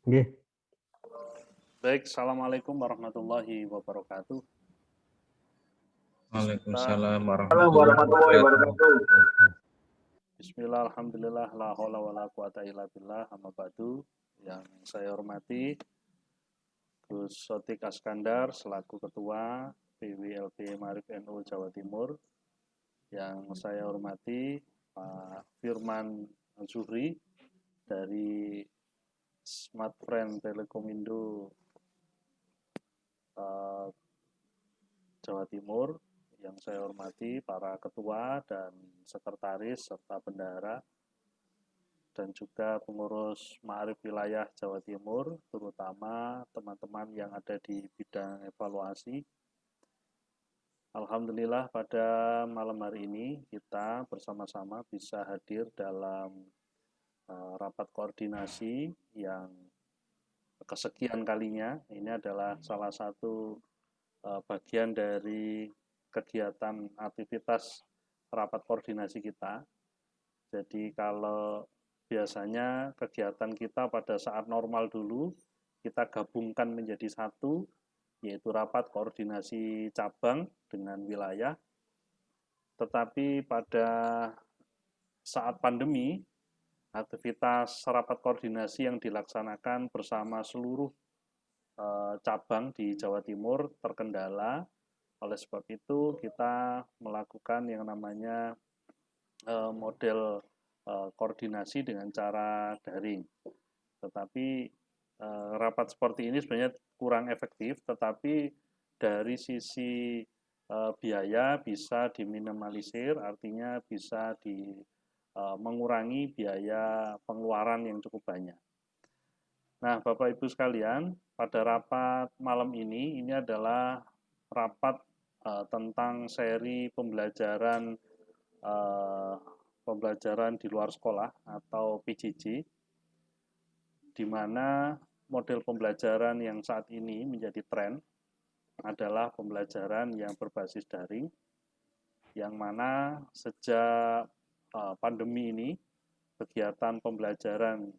Nggih. Baik, Assalamualaikum warahmatullahi wabarakatuh. Bismillah, Waalaikumsalam Assalamualaikum warahmatullahi warahmatullahi wabarakatuh. wabarakatuh. Bismillah, Alhamdulillah, la haula wa la quwata illa billah, amma ba'du. Yang saya hormati Gus Sotik Askandar selaku Ketua PWLP Marif NU Jawa Timur. Yang saya hormati Pak Firman Zuhri dari Smart Friend Telekomindo Jawa Timur. Yang saya hormati para ketua dan sekretaris serta bendahara dan juga pengurus Ma'arif wilayah Jawa Timur, terutama teman-teman yang ada di bidang evaluasi. Alhamdulillah pada malam hari ini kita bersama-sama bisa hadir dalam rapat koordinasi yang kesekian kalinya. Ini adalah salah satu bagian dari kegiatan aktivitas rapat koordinasi kita. Jadi kalau biasanya kegiatan kita pada saat normal dulu, kita gabungkan menjadi satu, yaitu rapat koordinasi cabang dengan wilayah. Tetapi pada saat pandemi, aktivitas rapat koordinasi yang dilaksanakan bersama seluruh cabang di Jawa Timur terkendala. Oleh sebab itu, kita melakukan yang namanya model koordinasi dengan cara daring. Tetapi rapat seperti ini sebenarnya kurang efektif, tetapi dari sisi biaya bisa diminimalisir, artinya bisa mengurangi biaya pengeluaran yang cukup banyak. Nah, Bapak Ibu sekalian, pada rapat malam ini adalah rapat tentang seri pembelajaran di luar sekolah atau PJJ, di mana model pembelajaran yang saat ini menjadi tren adalah pembelajaran yang berbasis daring, yang mana sejak pandemi ini, kegiatan pembelajaran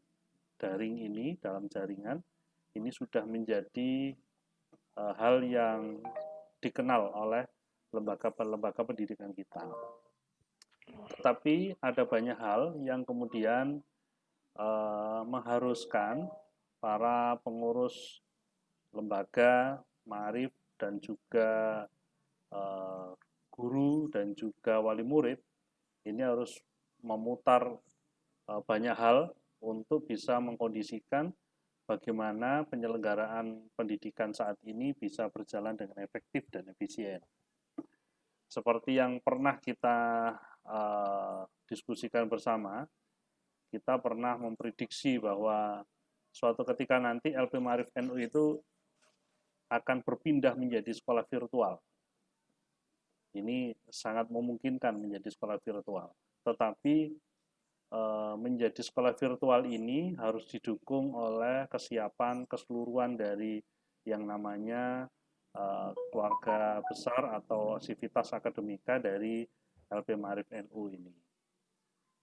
daring ini dalam jaringan, ini sudah menjadi hal yang dikenal oleh lembaga-lembaga pendidikan kita. Tetapi ada banyak hal yang kemudian mengharuskan para pengurus lembaga, ma'arif, dan juga guru dan juga wali murid ini harus memutar banyak hal untuk bisa mengkondisikan bagaimana penyelenggaraan pendidikan saat ini bisa berjalan dengan efektif dan efisien. Seperti yang pernah kita diskusikan bersama, kita pernah memprediksi bahwa suatu ketika nanti LP Ma'arif NU itu akan berpindah menjadi sekolah virtual. Ini sangat memungkinkan menjadi sekolah virtual. Tetapi menjadi sekolah virtual ini harus didukung oleh kesiapan keseluruhan dari yang namanya keluarga besar atau sivitas akademika dari LP Ma'arif NU ini.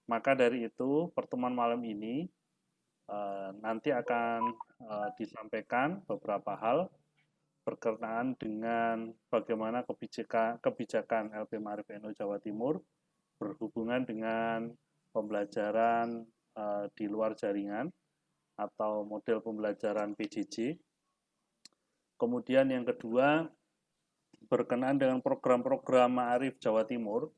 Maka dari itu, pertemuan malam ini nanti akan disampaikan beberapa hal berkenaan dengan bagaimana kebijakan LP Ma'arif NU Jawa Timur berhubungan dengan pembelajaran di luar jaringan atau model pembelajaran PJJ. Kemudian yang kedua, berkenaan dengan program-program Ma'arif Jawa Timur,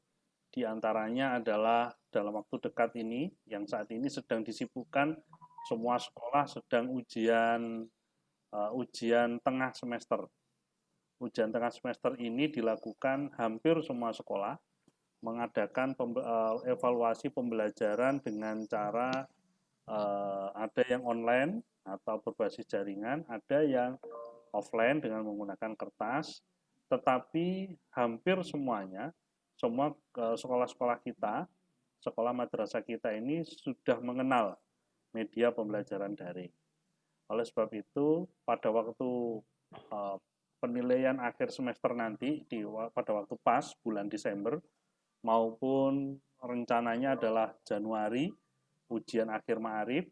diantaranya adalah dalam waktu dekat ini, yang saat ini sedang disibukkan, semua sekolah sedang ujian tengah semester. Ujian tengah semester ini dilakukan hampir semua sekolah, mengadakan evaluasi pembelajaran dengan cara ada yang online atau berbasis jaringan, ada yang offline dengan menggunakan kertas, tetapi hampir semuanya, semua sekolah-sekolah kita, sekolah madrasah kita ini sudah mengenal media pembelajaran daring. Oleh sebab itu, pada waktu penilaian akhir semester nanti, pada waktu pas bulan Desember, maupun rencananya adalah Januari, ujian akhir Ma'arif,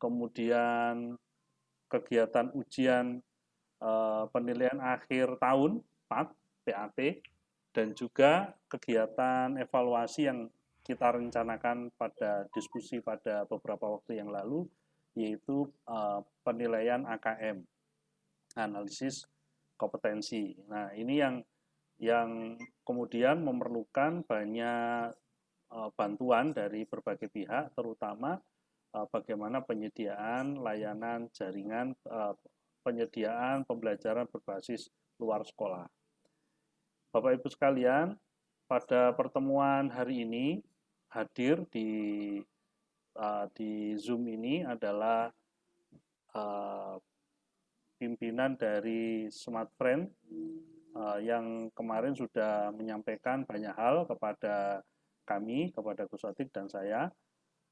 kemudian kegiatan ujian penilaian akhir tahun 4 PAT, dan juga kegiatan evaluasi yang kita rencanakan pada diskusi pada beberapa waktu yang lalu, yaitu penilaian AKM, analisis kompetensi. Nah, ini yang kemudian memerlukan banyak bantuan dari berbagai pihak, terutama bagaimana penyediaan layanan jaringan, penyediaan pembelajaran berbasis luar sekolah. Bapak Ibu sekalian, pada pertemuan hari ini hadir di Zoom ini adalah pimpinan dari Smart Friend yang kemarin sudah menyampaikan banyak hal kepada kami, kepada Gus Atik dan saya.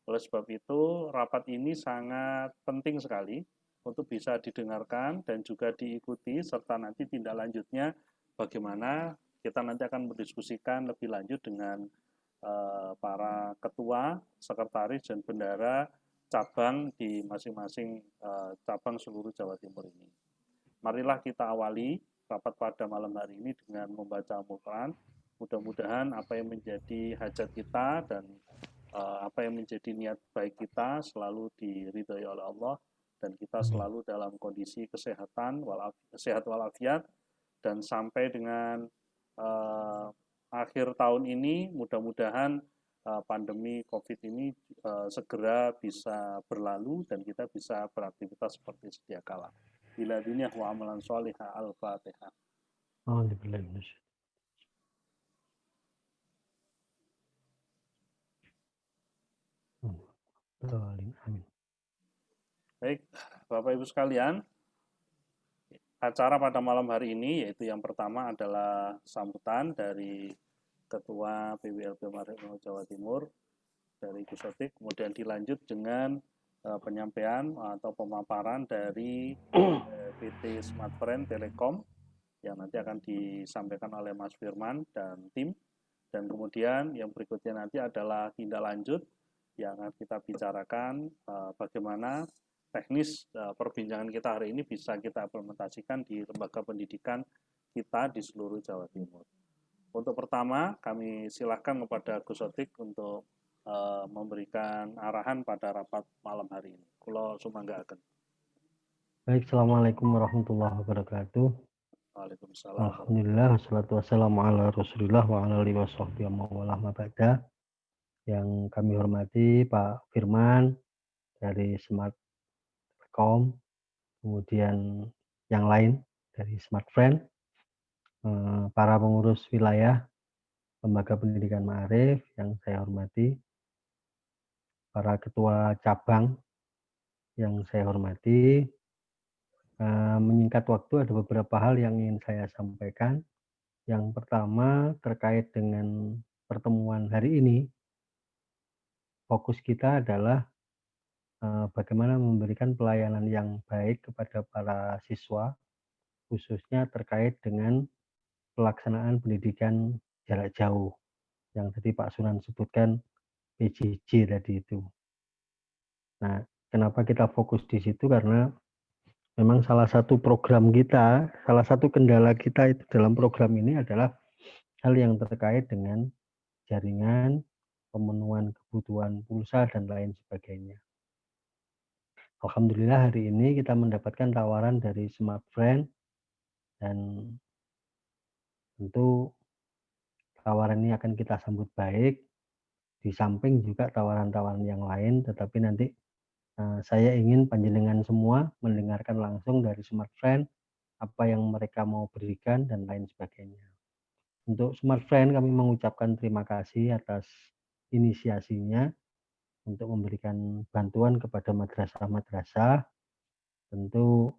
Oleh sebab itu, rapat ini sangat penting sekali untuk bisa didengarkan dan juga diikuti, serta nanti tindak lanjutnya bagaimana kita nanti akan mendiskusikan lebih lanjut dengan para ketua, sekretaris, dan bendahara cabang di masing-masing cabang seluruh Jawa Timur ini. Marilah kita awali rapat pada malam hari ini dengan membaca Al-Quran. Mudah-mudahan apa yang menjadi hajat kita dan apa yang menjadi niat baik kita selalu diridhoi oleh Allah, dan kita selalu dalam kondisi kesehatan, sehat walafiat, dan sampai dengan akhir tahun ini mudah-mudahan pandemi COVID ini segera bisa berlalu dan kita bisa beraktivitas seperti sedia kala. Bila dunia wa amalan sholihah. Al-Fatihah. Baik, Bapak Ibu sekalian, acara pada malam hari ini yaitu yang pertama adalah sambutan dari Ketua PWLP Marif Jawa Timur dari Gus Atik, kemudian dilanjut dengan penyampaian atau pemaparan dari PT Smart Friend Telekom yang nanti akan disampaikan oleh Mas Firman dan tim, dan kemudian yang berikutnya nanti adalah tindak lanjut yang akan kita bicarakan bagaimana teknis perbincangan kita hari ini bisa kita implementasikan di lembaga pendidikan kita di seluruh Jawa Timur. Untuk pertama, kami silakan kepada Gus Atik untuk memberikan arahan pada rapat malam hari ini. Kulo sumanggaken. Baik, Assalamualaikum warahmatullahi wabarakatuh. Waalaikumsalam. Alhamdulillah, wassalatu wassalamu ala rasulillah wa ala alihi wasahbihi wa ba'da. Yang kami hormati Pak Firman dari Smart Telekom, kemudian yang lain dari Smart Friend, para pengurus wilayah Lembaga Pendidikan Ma'arif yang saya hormati, para ketua cabang yang saya hormati. Menyingkat waktu, ada beberapa hal yang ingin saya sampaikan. Yang pertama terkait dengan pertemuan hari ini, fokus kita adalah bagaimana memberikan pelayanan yang baik kepada para siswa, khususnya terkait dengan pelaksanaan pendidikan jarak jauh yang tadi Pak Sunan sebutkan PJJ tadi itu. Nah, kenapa kita fokus di situ? Karena memang salah satu program kita, salah satu kendala kita itu dalam program ini adalah hal yang terkait dengan jaringan, pemenuhan kebutuhan pulsa, dan lain sebagainya. Alhamdulillah hari ini kita mendapatkan tawaran dari Smart Friend, dan tentu tawaran ini akan kita sambut baik, di samping juga tawaran-tawaran yang lain, tetapi nanti saya ingin panjenengan semua mendengarkan langsung dari Smart Friend apa yang mereka mau berikan dan lain sebagainya. Untuk Smart Friend kami mengucapkan terima kasih atas inisiasinya untuk memberikan bantuan kepada madrasah-madrasah. Tentu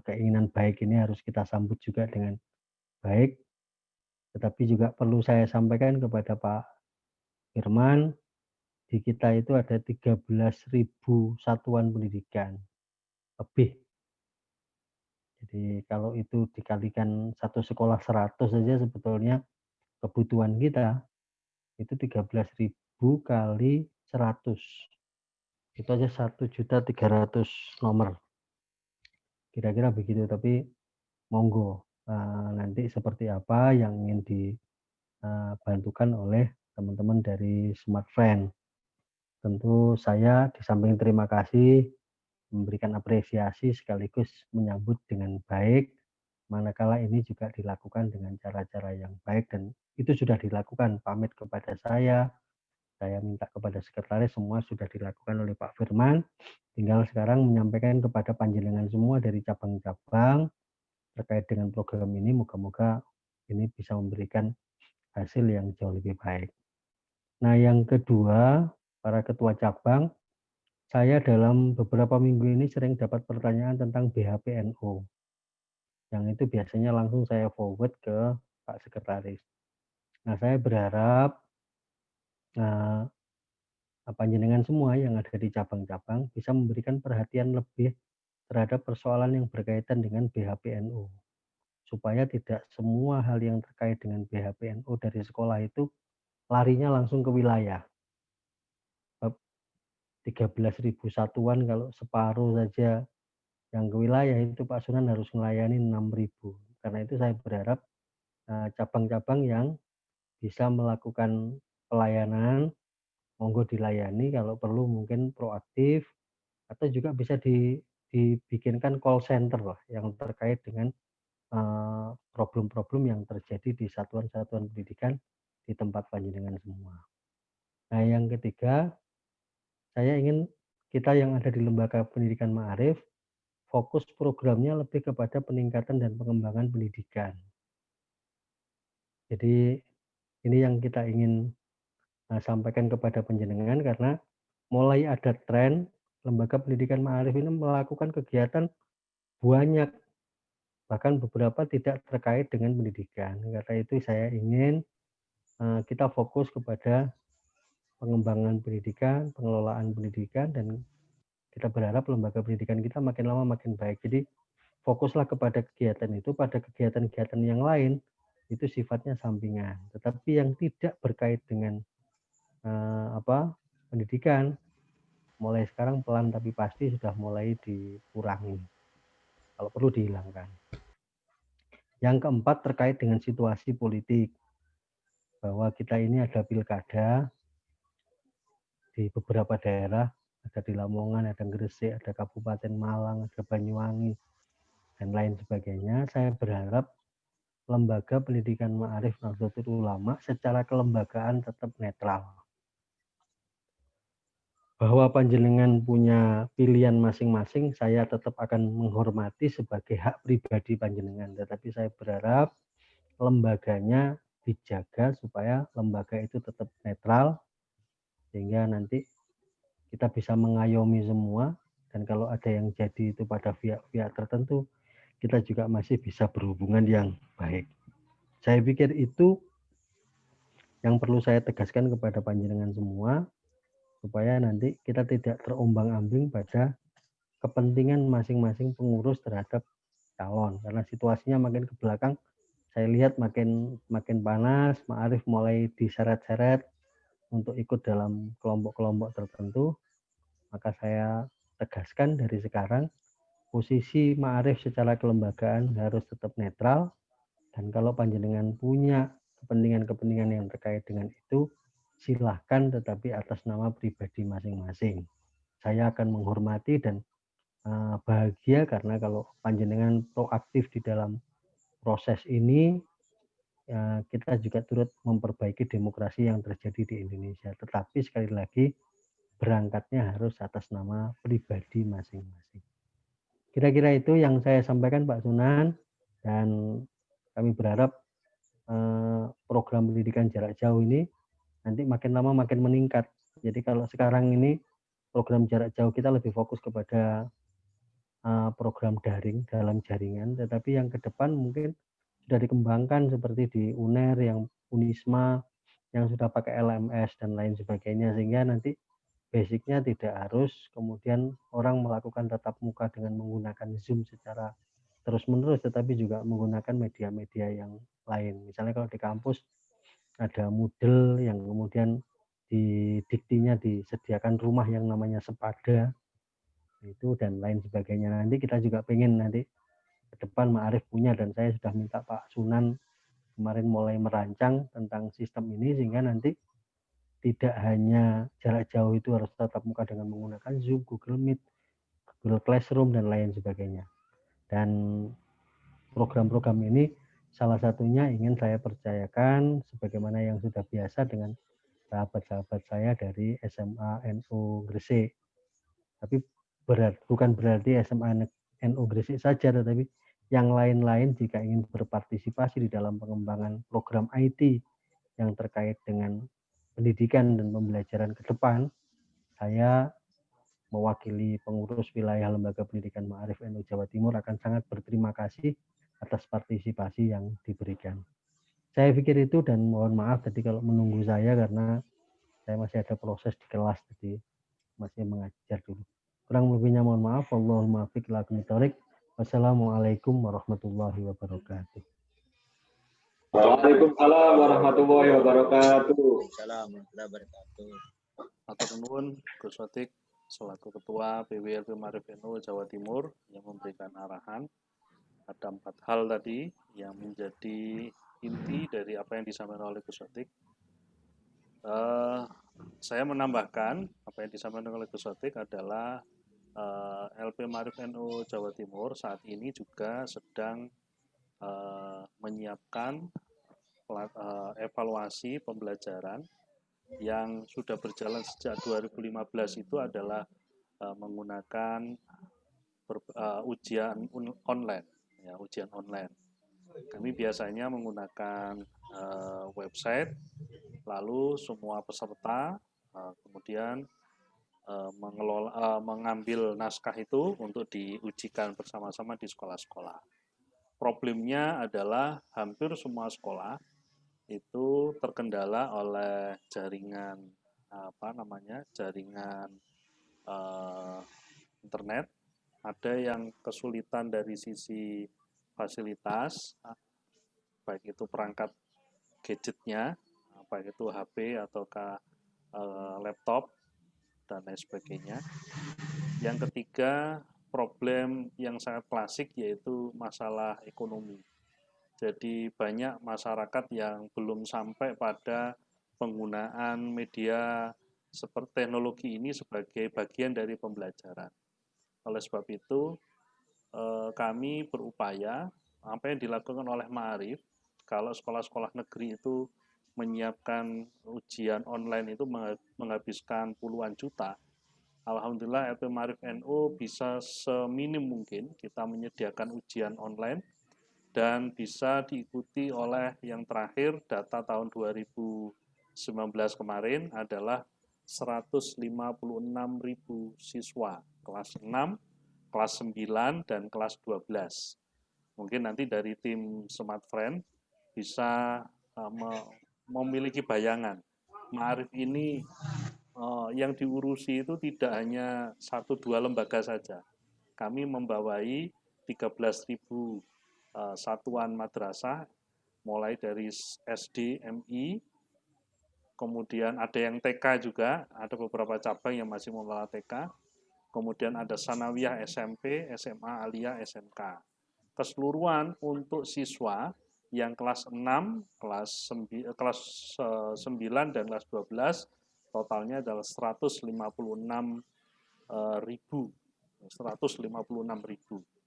keinginan baik ini harus kita sambut juga dengan baik, tetapi juga perlu saya sampaikan kepada Pak Firman, di kita itu ada 13.000 satuan pendidikan lebih. Jadi kalau itu dikalikan satu sekolah 100 saja sebetulnya kebutuhan kita itu 13.000 kali 100. Itu aja 1.300.000 nomor. Kira-kira begitu, tapi monggo nanti seperti apa yang ingin dibantukan oleh teman-teman dari Smart Friend. Tentu saya di samping terima kasih, memberikan apresiasi sekaligus menyambut dengan baik, manakala ini juga dilakukan dengan cara-cara yang baik dan itu sudah dilakukan, pamit kepada saya minta kepada sekretaris, semua sudah dilakukan oleh Pak Firman, tinggal sekarang menyampaikan kepada panjenengan semua dari cabang-cabang terkait dengan program ini, moga-moga ini bisa memberikan hasil yang jauh lebih baik. Nah, yang kedua, para ketua cabang, saya dalam beberapa minggu ini sering dapat pertanyaan tentang BHPNO. Yang itu biasanya langsung saya forward ke Pak Sekretaris. Nah, saya berharap panjenengan semua yang ada di cabang-cabang bisa memberikan perhatian lebih terhadap persoalan yang berkaitan dengan BHPNO. Supaya tidak semua hal yang terkait dengan BHPNO dari sekolah itu larinya langsung ke wilayah. 13.000 satuan kalau separuh saja yang ke wilayah itu Pak Sunan harus melayani 6.000. Karena itu saya berharap cabang-cabang yang bisa melakukan pelayanan, monggo dilayani, kalau perlu mungkin proaktif, atau juga bisa dibikinkan call center lah yang terkait dengan problem-problem yang terjadi di satuan-satuan pendidikan di tempat panjenengan semua. Nah, yang ketiga, saya ingin kita yang ada di lembaga pendidikan Ma'arif fokus programnya lebih kepada peningkatan dan pengembangan pendidikan. Jadi ini yang kita ingin sampaikan kepada panjenengan karena mulai ada tren lembaga pendidikan Ma'arif ini melakukan kegiatan banyak, bahkan beberapa tidak terkait dengan pendidikan. Karena itu saya ingin kita fokus kepada pengembangan pendidikan, pengelolaan pendidikan, dan kita berharap lembaga pendidikan kita makin lama makin baik. Jadi fokuslah kepada kegiatan itu, pada kegiatan-kegiatan yang lain itu sifatnya sampingan. Tetapi yang tidak berkait dengan pendidikan, mulai sekarang pelan tapi pasti sudah mulai dikurangi. Kalau perlu dihilangkan. Yang keempat terkait dengan situasi politik. Bahwa kita ini ada pilkada di beberapa daerah, ada di Lamongan, ada Gresik, ada Kabupaten Malang, ada Banyuwangi, dan lain sebagainya. Saya berharap lembaga pendidikan Ma'arif Nahdlatul Ulama secara kelembagaan tetap netral. Bahwa panjenengan punya pilihan masing-masing, saya tetap akan menghormati sebagai hak pribadi panjenengan. Tetapi saya berharap lembaganya dijaga supaya lembaga itu tetap netral, sehingga nanti kita bisa mengayomi semua, dan kalau ada yang jadi itu pada pihak-pihak tertentu, kita juga masih bisa berhubungan yang baik. Saya pikir itu yang perlu saya tegaskan kepada panjenengan semua, supaya nanti kita tidak terombang-ambing pada kepentingan masing-masing pengurus terhadap calon. Karena situasinya makin ke belakang, saya lihat makin panas, Ma'arif mulai diseret-seret untuk ikut dalam kelompok-kelompok tertentu. Maka saya tegaskan dari sekarang, posisi Ma'arif secara kelembagaan harus tetap netral, dan kalau panjenengan punya kepentingan-kepentingan yang terkait dengan itu, silahkan, tetapi atas nama pribadi masing-masing. Saya akan menghormati dan bahagia karena kalau panjenengan proaktif di dalam proses ini, kita juga turut memperbaiki demokrasi yang terjadi di Indonesia. Tetapi sekali lagi, berangkatnya harus atas nama pribadi masing-masing. Kira-kira itu yang saya sampaikan Pak Sunan, dan kami berharap program pendidikan jarak jauh ini nanti makin lama makin meningkat. Jadi kalau sekarang ini program jarak jauh kita lebih fokus kepada program daring dalam jaringan, tetapi yang ke depan mungkin sudah dikembangkan seperti di UNER, yang Unisma, yang sudah pakai LMS dan lain sebagainya, sehingga nanti basicnya tidak harus kemudian orang melakukan tatap muka dengan menggunakan Zoom secara terus-menerus, tetapi juga menggunakan media-media yang lain. Misalnya kalau di kampus ada Moodle yang kemudian di diktinya disediakan rumah yang namanya Sepada, Itu dan lain sebagainya. Nanti kita juga pengen nanti ke depan Ma'arif punya, dan saya sudah minta Pak Sunan kemarin mulai merancang tentang sistem ini sehingga nanti tidak hanya jarak jauh itu harus tatap muka dengan menggunakan Zoom, Google Meet, Google Classroom, dan lain sebagainya. Dan program-program ini salah satunya ingin saya percayakan sebagaimana yang sudah biasa dengan sahabat-sahabat saya dari SMA NU Gresik. Tapi bukan berarti SMA NU Gresik saja, tetapi yang lain-lain jika ingin berpartisipasi di dalam pengembangan program IT yang terkait dengan pendidikan dan pembelajaran ke depan, saya mewakili pengurus wilayah Lembaga Pendidikan Ma'arif NU Jawa Timur akan sangat berterima kasih atas partisipasi yang diberikan. Saya pikir itu, dan mohon maaf tadi kalau menunggu saya karena saya masih ada proses di kelas, jadi masih mengajar dulu. Kurang lebihnya mohon maaf. Allahumma fiq la kumitorik. Wassalamualaikum warahmatullahi wabarakatuh. Waalaikumsalam warahmatullahi wabarakatuh. Waalaikumsalam warahmatullahi wabarakatuh. Matur nuwun Gus Sotik selaku Ketua PWLP Ma'arif NU Jawa Timur yang memberikan arahan. Ada 4 hal tadi yang menjadi inti dari apa yang disampaikan oleh Gus Sotik. Saya menambahkan apa yang disampaikan oleh Gus Sotik adalah LP Ma'arif NU Jawa Timur saat ini juga sedang menyiapkan evaluasi pembelajaran yang sudah berjalan sejak 2015 itu adalah menggunakan ujian online, ya, ujian online. Kami biasanya menggunakan website, lalu semua peserta kemudian mengambil naskah itu untuk diujikan bersama-sama di sekolah-sekolah. Problemnya adalah hampir semua sekolah itu terkendala oleh jaringan jaringan internet. Ada yang kesulitan dari sisi fasilitas, baik itu perangkat gadgetnya, baik itu HP ataukah laptop dan lain sebagainya. Yang ketiga, problem yang sangat klasik yaitu masalah ekonomi. Jadi banyak masyarakat yang belum sampai pada penggunaan media seperti teknologi ini sebagai bagian dari pembelajaran. Oleh sebab itu, kami berupaya apa yang dilakukan oleh Ma'arif, kalau sekolah-sekolah negeri itu menyiapkan ujian online itu menghabiskan puluhan juta. Alhamdulillah LP Ma'arif NU bisa seminim mungkin kita menyediakan ujian online dan bisa diikuti oleh yang terakhir data tahun 2019 kemarin adalah 156.000 siswa kelas 6, kelas 9, dan kelas 12. Mungkin nanti dari tim Smart Friend bisa memiliki bayangan. Ma'arif ini yang diurusi itu tidak hanya 1-2 lembaga saja. Kami membawai 13.000 satuan madrasah, mulai dari SD, MI, kemudian ada yang TK juga, ada beberapa cabang yang masih mengelola TK, kemudian ada sanawiyah SMP, SMA, aliyah, SMK. Keseluruhan untuk siswa yang kelas 6, kelas 9, dan kelas 12, totalnya adalah 156.000.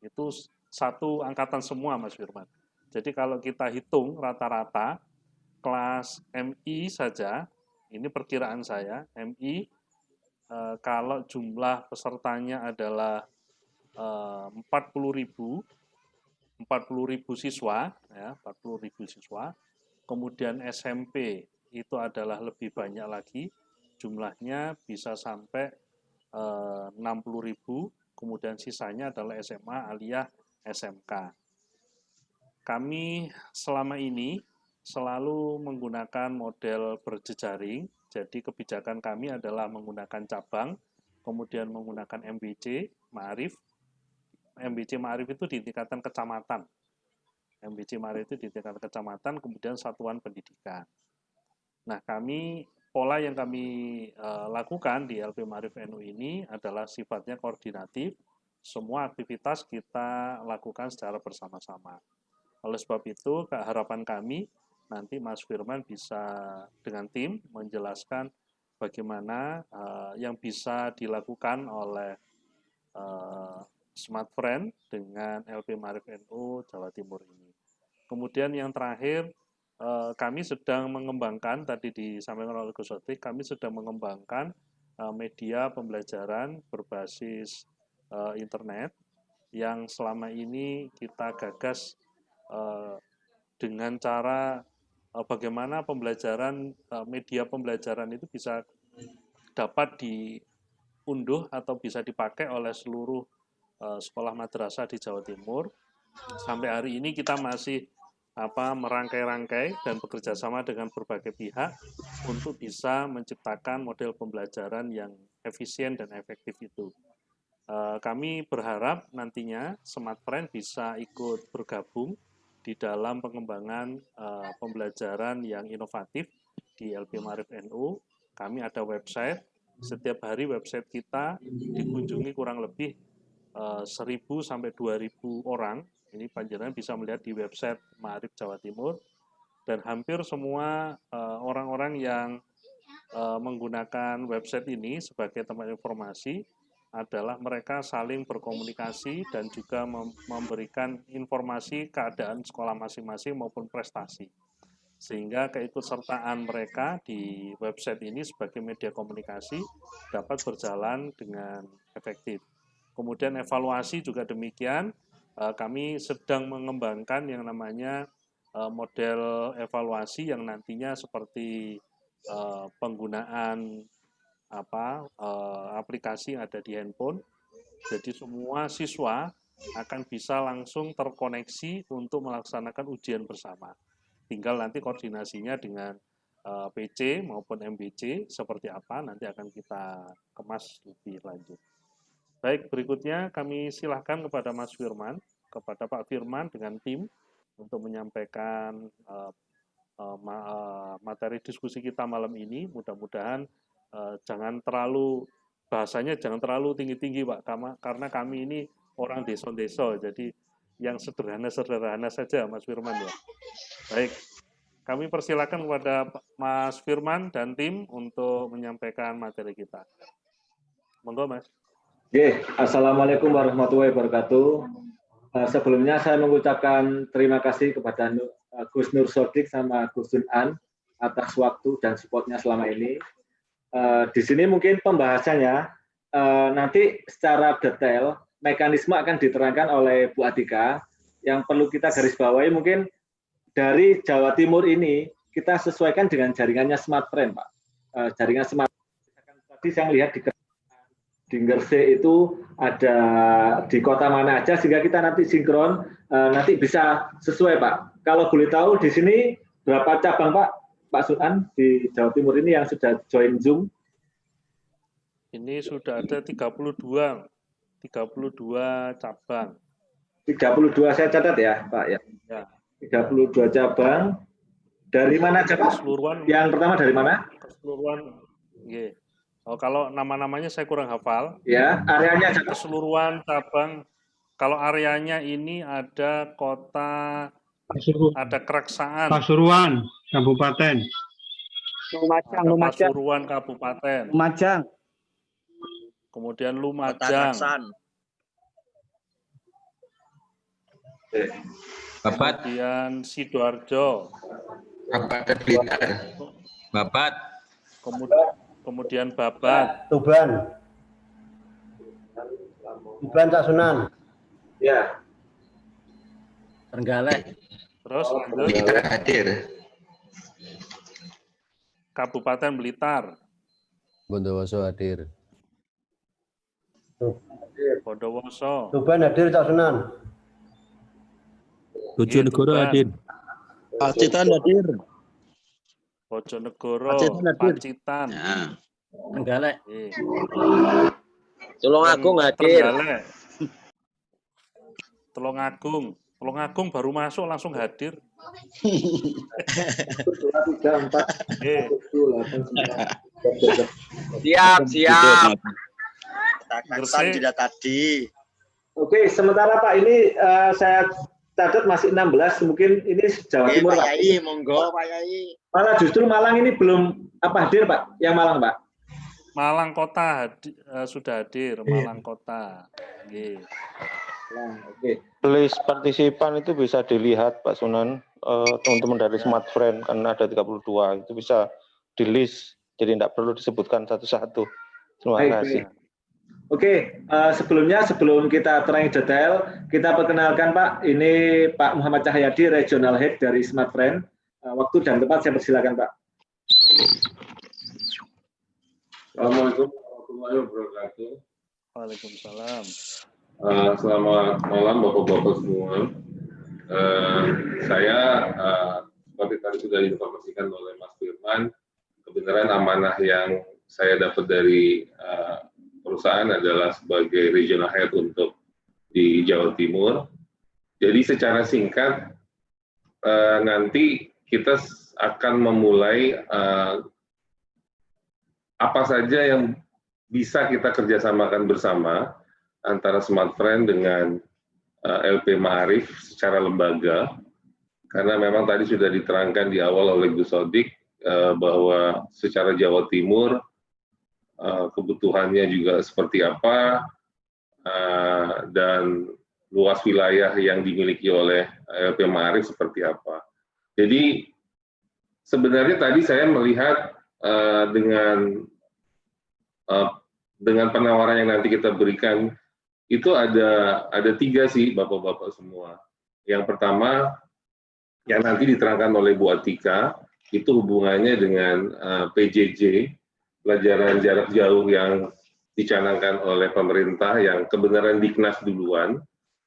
Itu satu angkatan semua, Mas Firman. Jadi kalau kita hitung rata-rata, kelas MI saja, ini perkiraan saya, MI kalau jumlah pesertanya adalah 40.000 siswa, ya, 40.000 siswa. Kemudian SMP itu adalah lebih banyak lagi, jumlahnya bisa sampai 60.000. Kemudian sisanya adalah SMA, aliyah, SMK. Kami selama ini selalu menggunakan model berjejaring, jadi kebijakan kami adalah menggunakan cabang, kemudian menggunakan MBC, Ma'arif. MBC Ma'arif itu di tingkatan kecamatan. MBC Ma'arif itu di tingkatan kecamatan, kemudian satuan pendidikan. Nah, kami pola yang kami lakukan di LP Maarif NU ini adalah sifatnya koordinatif. Semua aktivitas kita lakukan secara bersama-sama. Oleh sebab itu, harapan kami nanti Mas Firman bisa dengan tim menjelaskan bagaimana yang bisa dilakukan oleh Smart Friend dengan LP Maarif NU Jawa Timur ini. Kemudian yang terakhir, kami sedang mengembangkan, tadi disampaikan oleh Gus Sotik, kami sedang mengembangkan media pembelajaran berbasis internet yang selama ini kita gagas dengan cara bagaimana pembelajaran media pembelajaran itu bisa dapat diunduh atau bisa dipakai oleh seluruh sekolah madrasah di Jawa Timur. Sampai hari ini kita masih merangkai-rangkai dan bekerja sama dengan berbagai pihak untuk bisa menciptakan model pembelajaran yang efisien dan efektif itu. Kami berharap nantinya Smart Friend bisa ikut bergabung di dalam pengembangan pembelajaran yang inovatif di LP Maarif NU. Kami ada website, setiap hari website kita dikunjungi kurang lebih 1.000 sampai 2.000 orang. Ini panjenengan bisa melihat di website Maarif Jawa Timur, dan hampir semua orang-orang yang menggunakan website ini sebagai tempat informasi adalah mereka saling berkomunikasi dan juga memberikan informasi keadaan sekolah masing-masing maupun prestasi. Sehingga keikutsertaan mereka di website ini sebagai media komunikasi dapat berjalan dengan efektif. Kemudian evaluasi juga demikian, kami sedang mengembangkan yang namanya model evaluasi yang nantinya seperti penggunaan aplikasi yang ada di handphone. Jadi semua siswa akan bisa langsung terkoneksi untuk melaksanakan ujian bersama. Tinggal nanti koordinasinya dengan PC maupun MBC seperti apa nanti akan kita kemas lebih lanjut. Baik, berikutnya kami silahkan kepada Mas Firman, kepada Pak Firman dengan tim untuk menyampaikan materi diskusi kita malam ini. Mudah-mudahan jangan terlalu, bahasanya jangan terlalu tinggi-tinggi Pak, karena kami ini orang desa-desa, jadi yang sederhana-sederhana saja Mas Firman ya. Baik, kami persilakan kepada Mas Firman dan tim untuk menyampaikan materi kita. Monggo Mas. Assalamualaikum warahmatullahi wabarakatuh. Sebelumnya saya mengucapkan terima kasih kepada Gus Nur Sodik sama Gus Dunan atas waktu dan supportnya selama ini. Di sini mungkin pembahasannya nanti secara detail mekanisme akan diterangkan oleh Bu Atika. Yang perlu kita garis bawahi mungkin dari Jawa Timur ini kita sesuaikan dengan jaringannya Smart Friend, Pak. Jaringan Smart Friend tadi saya lihat di Gresik itu ada di kota mana aja sehingga kita nanti sinkron, nanti bisa sesuai Pak. Kalau boleh tahu di sini berapa cabang Pak Sunan di Jawa Timur ini yang sudah join Zoom? Ini sudah ada 32 cabang. 32 saya catat ya Pak ya. 32 cabang. Dari mana cabang? Keseluruhan. Yang pertama dari mana? Keseluruhan. Yeah. Oh, kalau nama-namanya saya kurang hafal. Ya, areanya cabang. Keseluruhan cabang. Kalau areanya ini ada kota, ada Keraksaan. Pasuruan, Kabupaten. Lumajang. Pasuruan Kabupaten. Lumajang. Kemudian Lumajang. Babat. Kemudian Sidoarjo. Kabupaten Blitar. Babat. Kemudian Babat. Tuban. Tuban Cak Sunan. Ya. Trenggalek. Terus lanjut. Blitar hadir. Kabupaten Blitar. Bondowoso hadir. Bondowoso. Tuban hadir Cak Sunan. Bojonegoro hadir. Pacitan hadir. Bojonegoro, Pacitan. Ya. Trenggalek. Tulungagung hadir. Tulungagung. Kalau Agung baru masuk langsung hadir. 2, 3, 4, Eh, 7, 8, 9. Siap. Gresik. Tidak tadi. Oke, sementara Pak ini saya catat masih 16, mungkin ini Jawa Timur Pak Pak. Yai, monggo Pak Yai. Malah justru Malang ini belum hadir Pak, yang Malang Pak. Malang Kota sudah hadir, Malang Kota. Nggih. Nah, oke. List partisipan itu bisa dilihat Pak Sunan, teman-teman dari Smart Friend, kan ada 32, itu bisa di list, jadi tidak perlu disebutkan satu-satu. Terima kasih. Oke, sebelum kita terangi detail, kita perkenalkan Pak, ini Pak Muhammad Cahyadi, Regional Head dari Smart Friend. Waktu dan tempat saya persilakan Pak. Assalamualaikum warahmatullahi wabarakatuh. Waalaikumsalam. Selamat malam Bapak-Bapak semua. Saya seperti tadi sudah diinformasikan oleh Mas Firman, kebenaran amanah yang saya dapat dari perusahaan adalah sebagai regional head untuk di Jawa Timur. Jadi secara singkat nanti kita akan memulai apa saja yang bisa kita kerjasamakan bersama antara Smart Friend dengan LP Ma'arif secara lembaga, karena memang tadi sudah diterangkan di awal oleh Gus Sodik bahwa secara Jawa Timur kebutuhannya juga seperti apa, dan luas wilayah yang dimiliki oleh LP Ma'arif seperti apa. Jadi sebenarnya tadi saya melihat dengan penawaran yang nanti kita berikan itu ada 3 sih Bapak-Bapak semua. Yang pertama yang nanti diterangkan oleh Bu Atika itu hubungannya dengan PJJ, pelajaran jarak jauh yang dicanangkan oleh pemerintah yang kebenaran Diknas duluan,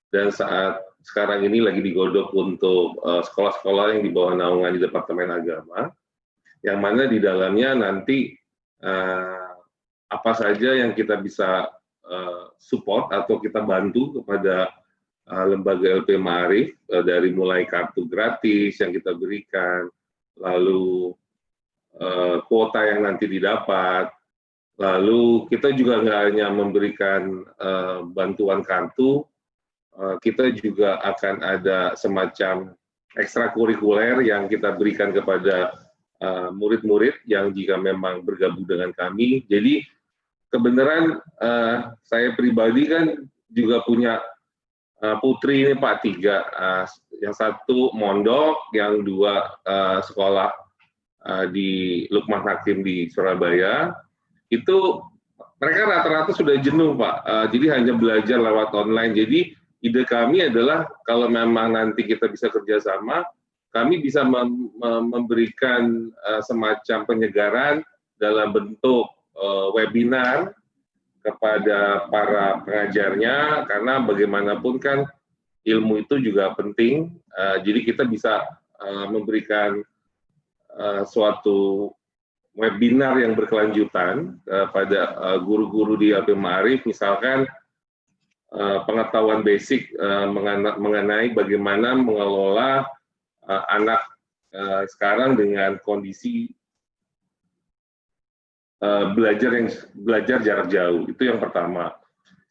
dan saat sekarang ini lagi digodok untuk sekolah-sekolah yang di bawah naungan di Departemen Agama, yang mana di dalamnya nanti apa saja yang kita bisa support atau kita bantu kepada lembaga LP Ma'arif, dari mulai kartu gratis yang kita berikan, lalu kuota yang nanti didapat, lalu kita juga nggak hanya memberikan bantuan kartu, kita juga akan ada semacam ekstrakurikuler yang kita berikan kepada murid-murid yang jika memang bergabung dengan kami. Jadi kebenaran saya pribadi kan juga punya putri ini Pak 3, yang satu mondok, yang 2 sekolah di Lukman Hakim di Surabaya. Itu mereka rata-rata sudah jenuh Pak, jadi hanya belajar lewat online. Jadi ide kami adalah kalau memang nanti kita bisa kerjasama, kami bisa memberikan semacam penyegaran dalam bentuk webinar kepada para pengajarnya, karena bagaimanapun kan ilmu itu juga penting. Jadi kita bisa memberikan suatu webinar yang berkelanjutan pada guru-guru di LP Ma'arif, misalkan pengetahuan basic mengenai bagaimana mengelola anak sekarang dengan kondisi belajar jarak jauh. Itu yang pertama.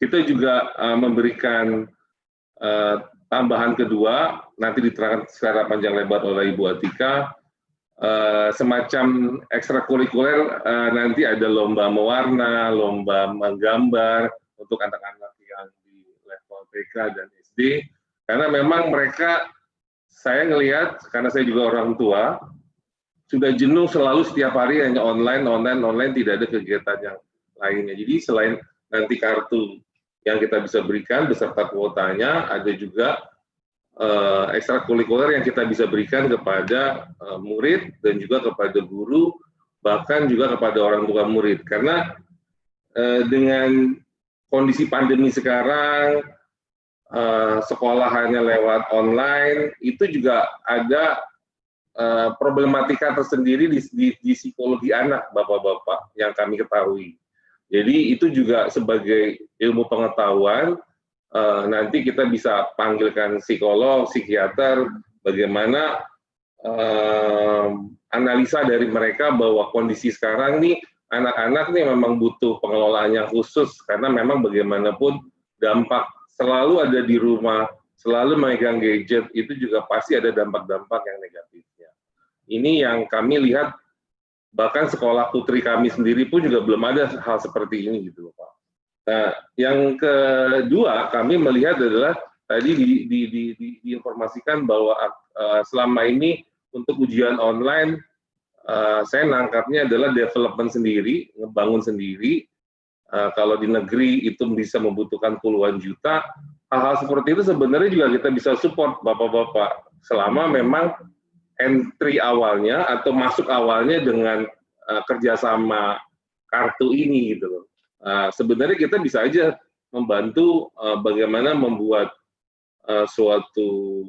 Kita juga memberikan tambahan kedua, nanti diterangkan secara panjang lebar oleh Ibu Atika, semacam ekstrakurikuler. Nanti ada lomba mewarna, lomba menggambar untuk anak-anak yang di level TK dan SD, karena memang mereka, saya ngelihat, karena saya juga orang tua, sudah jenuh selalu setiap hari hanya online, tidak ada kegiatan yang lainnya. Jadi selain nanti kartu yang kita bisa berikan beserta kuotanya, ada juga ekstrakurikuler yang kita bisa berikan kepada murid dan juga kepada guru, bahkan juga kepada orang tua murid. Karena dengan kondisi pandemi sekarang, sekolah hanya lewat online, itu juga ada problematika tersendiri di psikologi anak, Bapak-Bapak, yang kami ketahui. Jadi itu juga sebagai ilmu pengetahuan, nanti kita bisa panggilkan psikolog, psikiater, bagaimana analisa dari mereka bahwa kondisi sekarang nih anak-anak nih memang butuh pengelolaan yang khusus, karena memang bagaimanapun dampak selalu ada di rumah, selalu memegang gadget, itu juga pasti ada dampak-dampak yang negatifnya. Ini yang kami lihat, bahkan sekolah putri kami sendiri pun juga belum ada hal seperti ini gitu loh Pak. Nah, yang kedua kami melihat adalah tadi diinformasikan bahwa selama ini untuk ujian online saya nangkapnya adalah development sendiri, ngebangun sendiri. Kalau di negeri itu bisa membutuhkan puluhan juta, hal-hal seperti itu sebenarnya juga kita bisa support Bapak-bapak selama memang entry awalnya atau masuk awalnya dengan kerjasama kartu ini gitu loh. Sebenarnya kita bisa aja membantu bagaimana membuat suatu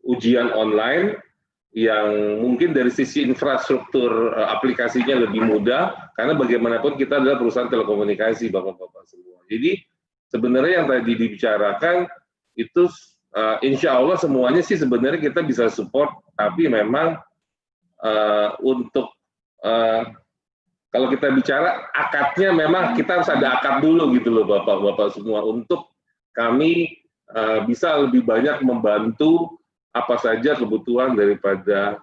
ujian online yang mungkin dari sisi infrastruktur aplikasinya lebih mudah, karena bagaimanapun kita adalah perusahaan telekomunikasi Bapak-bapak semua. Jadi sebenarnya yang tadi dibicarakan itu insya Allah semuanya sih sebenarnya kita bisa support, tapi memang untuk kalau kita bicara akadnya memang kita harus ada akad dulu gitu loh Bapak-bapak semua, untuk kami bisa lebih banyak membantu apa saja kebutuhan daripada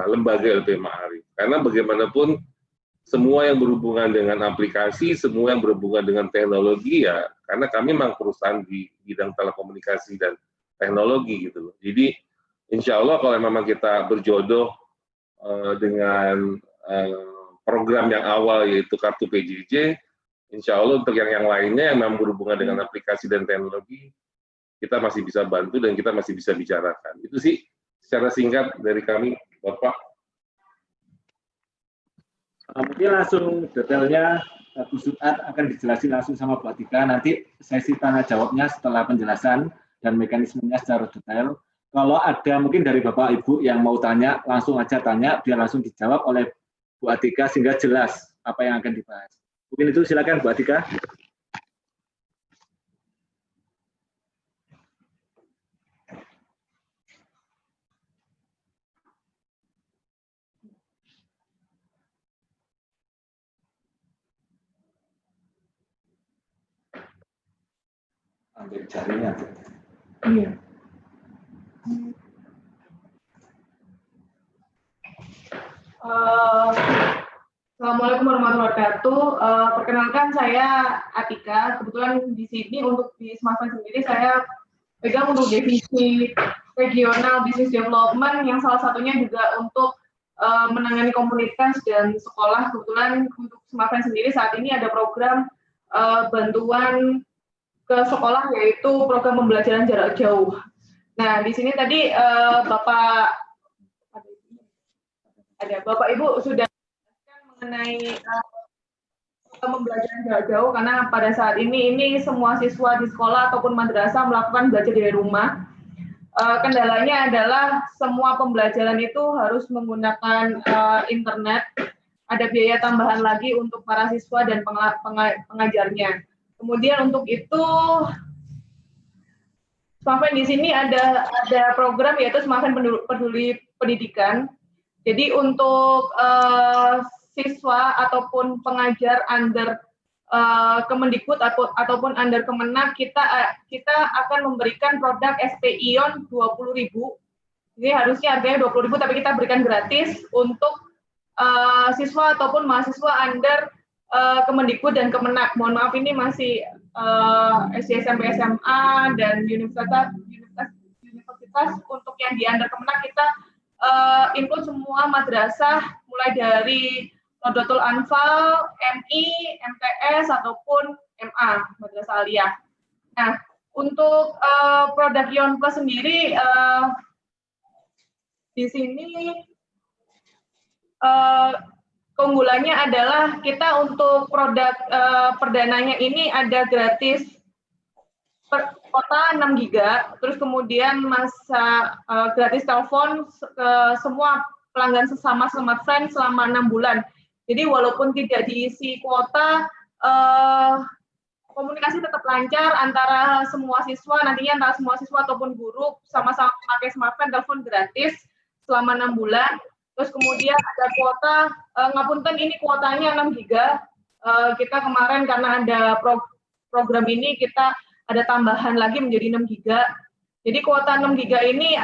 lembaga LP Ma'arif. Karena bagaimanapun semua yang berhubungan dengan aplikasi, semua yang berhubungan dengan teknologi ya, karena kami memang perusahaan di bidang telekomunikasi dan teknologi gitu loh. Jadi insya Allah kalau memang kita berjodoh dengan program yang awal yaitu kartu PJJ, insya Allah untuk yang lainnya yang memang berhubungan dengan aplikasi dan teknologi, kita masih bisa bantu dan kita masih bisa bicarakan. Itu sih secara singkat dari kami, Bapak. Mungkin langsung detailnya Bu Suat akan dijelasin langsung sama Bu Atika. Nanti sesi tanya jawabnya setelah penjelasan dan mekanismenya secara detail. Kalau ada mungkin dari Bapak Ibu yang mau tanya, langsung aja tanya, biar langsung dijawab oleh Bu Atika sehingga jelas apa yang akan dibahas. Mungkin itu silakan Bu Atika. Ambil jarinya. Iya. Assalamualaikum warahmatullahi wabarakatuh. Perkenalkan saya Atika. Kebetulan di sini untuk di Smartphone sendiri saya pegang untuk divisi regional business development yang salah satunya juga untuk menangani komunitas dan sekolah. Kebetulan untuk Smartphone sendiri saat ini ada program bantuan ke sekolah yaitu program pembelajaran jarak jauh. Nah di sini tadi Bapak Ibu sudah mengenai pembelajaran jarak jauh, karena pada saat ini semua siswa di sekolah ataupun madrasah melakukan belajar dari rumah. Kendalanya adalah semua pembelajaran itu harus menggunakan internet. Ada biaya tambahan lagi untuk para siswa dan pengajarnya. Kemudian untuk itu Smartphone di sini ada program yaitu Smartphone Peduli Pendidikan. Jadi untuk siswa ataupun pengajar under Kemendikbud ataupun under Kemenak, kita akan memberikan produk SP Ion 20.000. Ini harusnya harganya 20.000 tapi kita berikan gratis untuk siswa ataupun mahasiswa under Kemendikbud dan Kemenak. Mohon maaf ini masih SD, SMP, SMA dan universitas. Untuk yang di under Kemenak kita include semua madrasah mulai dari Nahdlatul Anfal, MI, MTS ataupun MA, Madrasah Aliyah. Nah, untuk produk Ion Plus sendiri di sini keunggulannya adalah kita untuk produk perdananya ini ada gratis per kota 6 GB, terus kemudian masa gratis telepon ke semua pelanggan sesama Smartfren selama 6 bulan. Jadi walaupun tidak diisi kuota, komunikasi tetap lancar antara semua siswa, nantinya antara semua siswa ataupun guru, sama-sama pakai smartphone, telepon gratis selama 6 bulan. Terus kemudian ada kuota, ngapunten ini kuotanya 6 giga. Kita kemarin karena ada program ini, kita ada tambahan lagi menjadi 6 giga. Jadi kuota 6 giga ini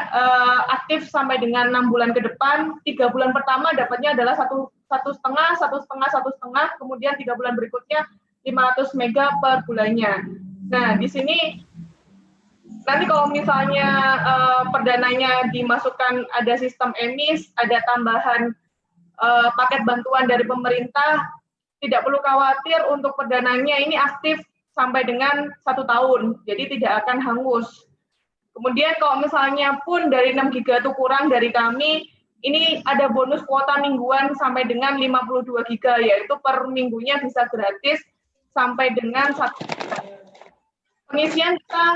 aktif sampai dengan 6 bulan ke depan. 3 bulan pertama dapatnya adalah satu setengah, kemudian 3 bulan berikutnya 500 mega per bulannya. Nah, di sini nanti kalau misalnya perdananya dimasukkan ada sistem emis, ada tambahan paket bantuan dari pemerintah, tidak perlu khawatir untuk perdananya ini aktif sampai dengan 1 tahun, jadi tidak akan hangus. Kemudian kalau misalnya pun dari 6 giga itu kurang dari kami, ini ada bonus kuota mingguan sampai dengan 52 giga, yaitu per minggunya bisa gratis sampai dengan 1 giga. Pengisian kita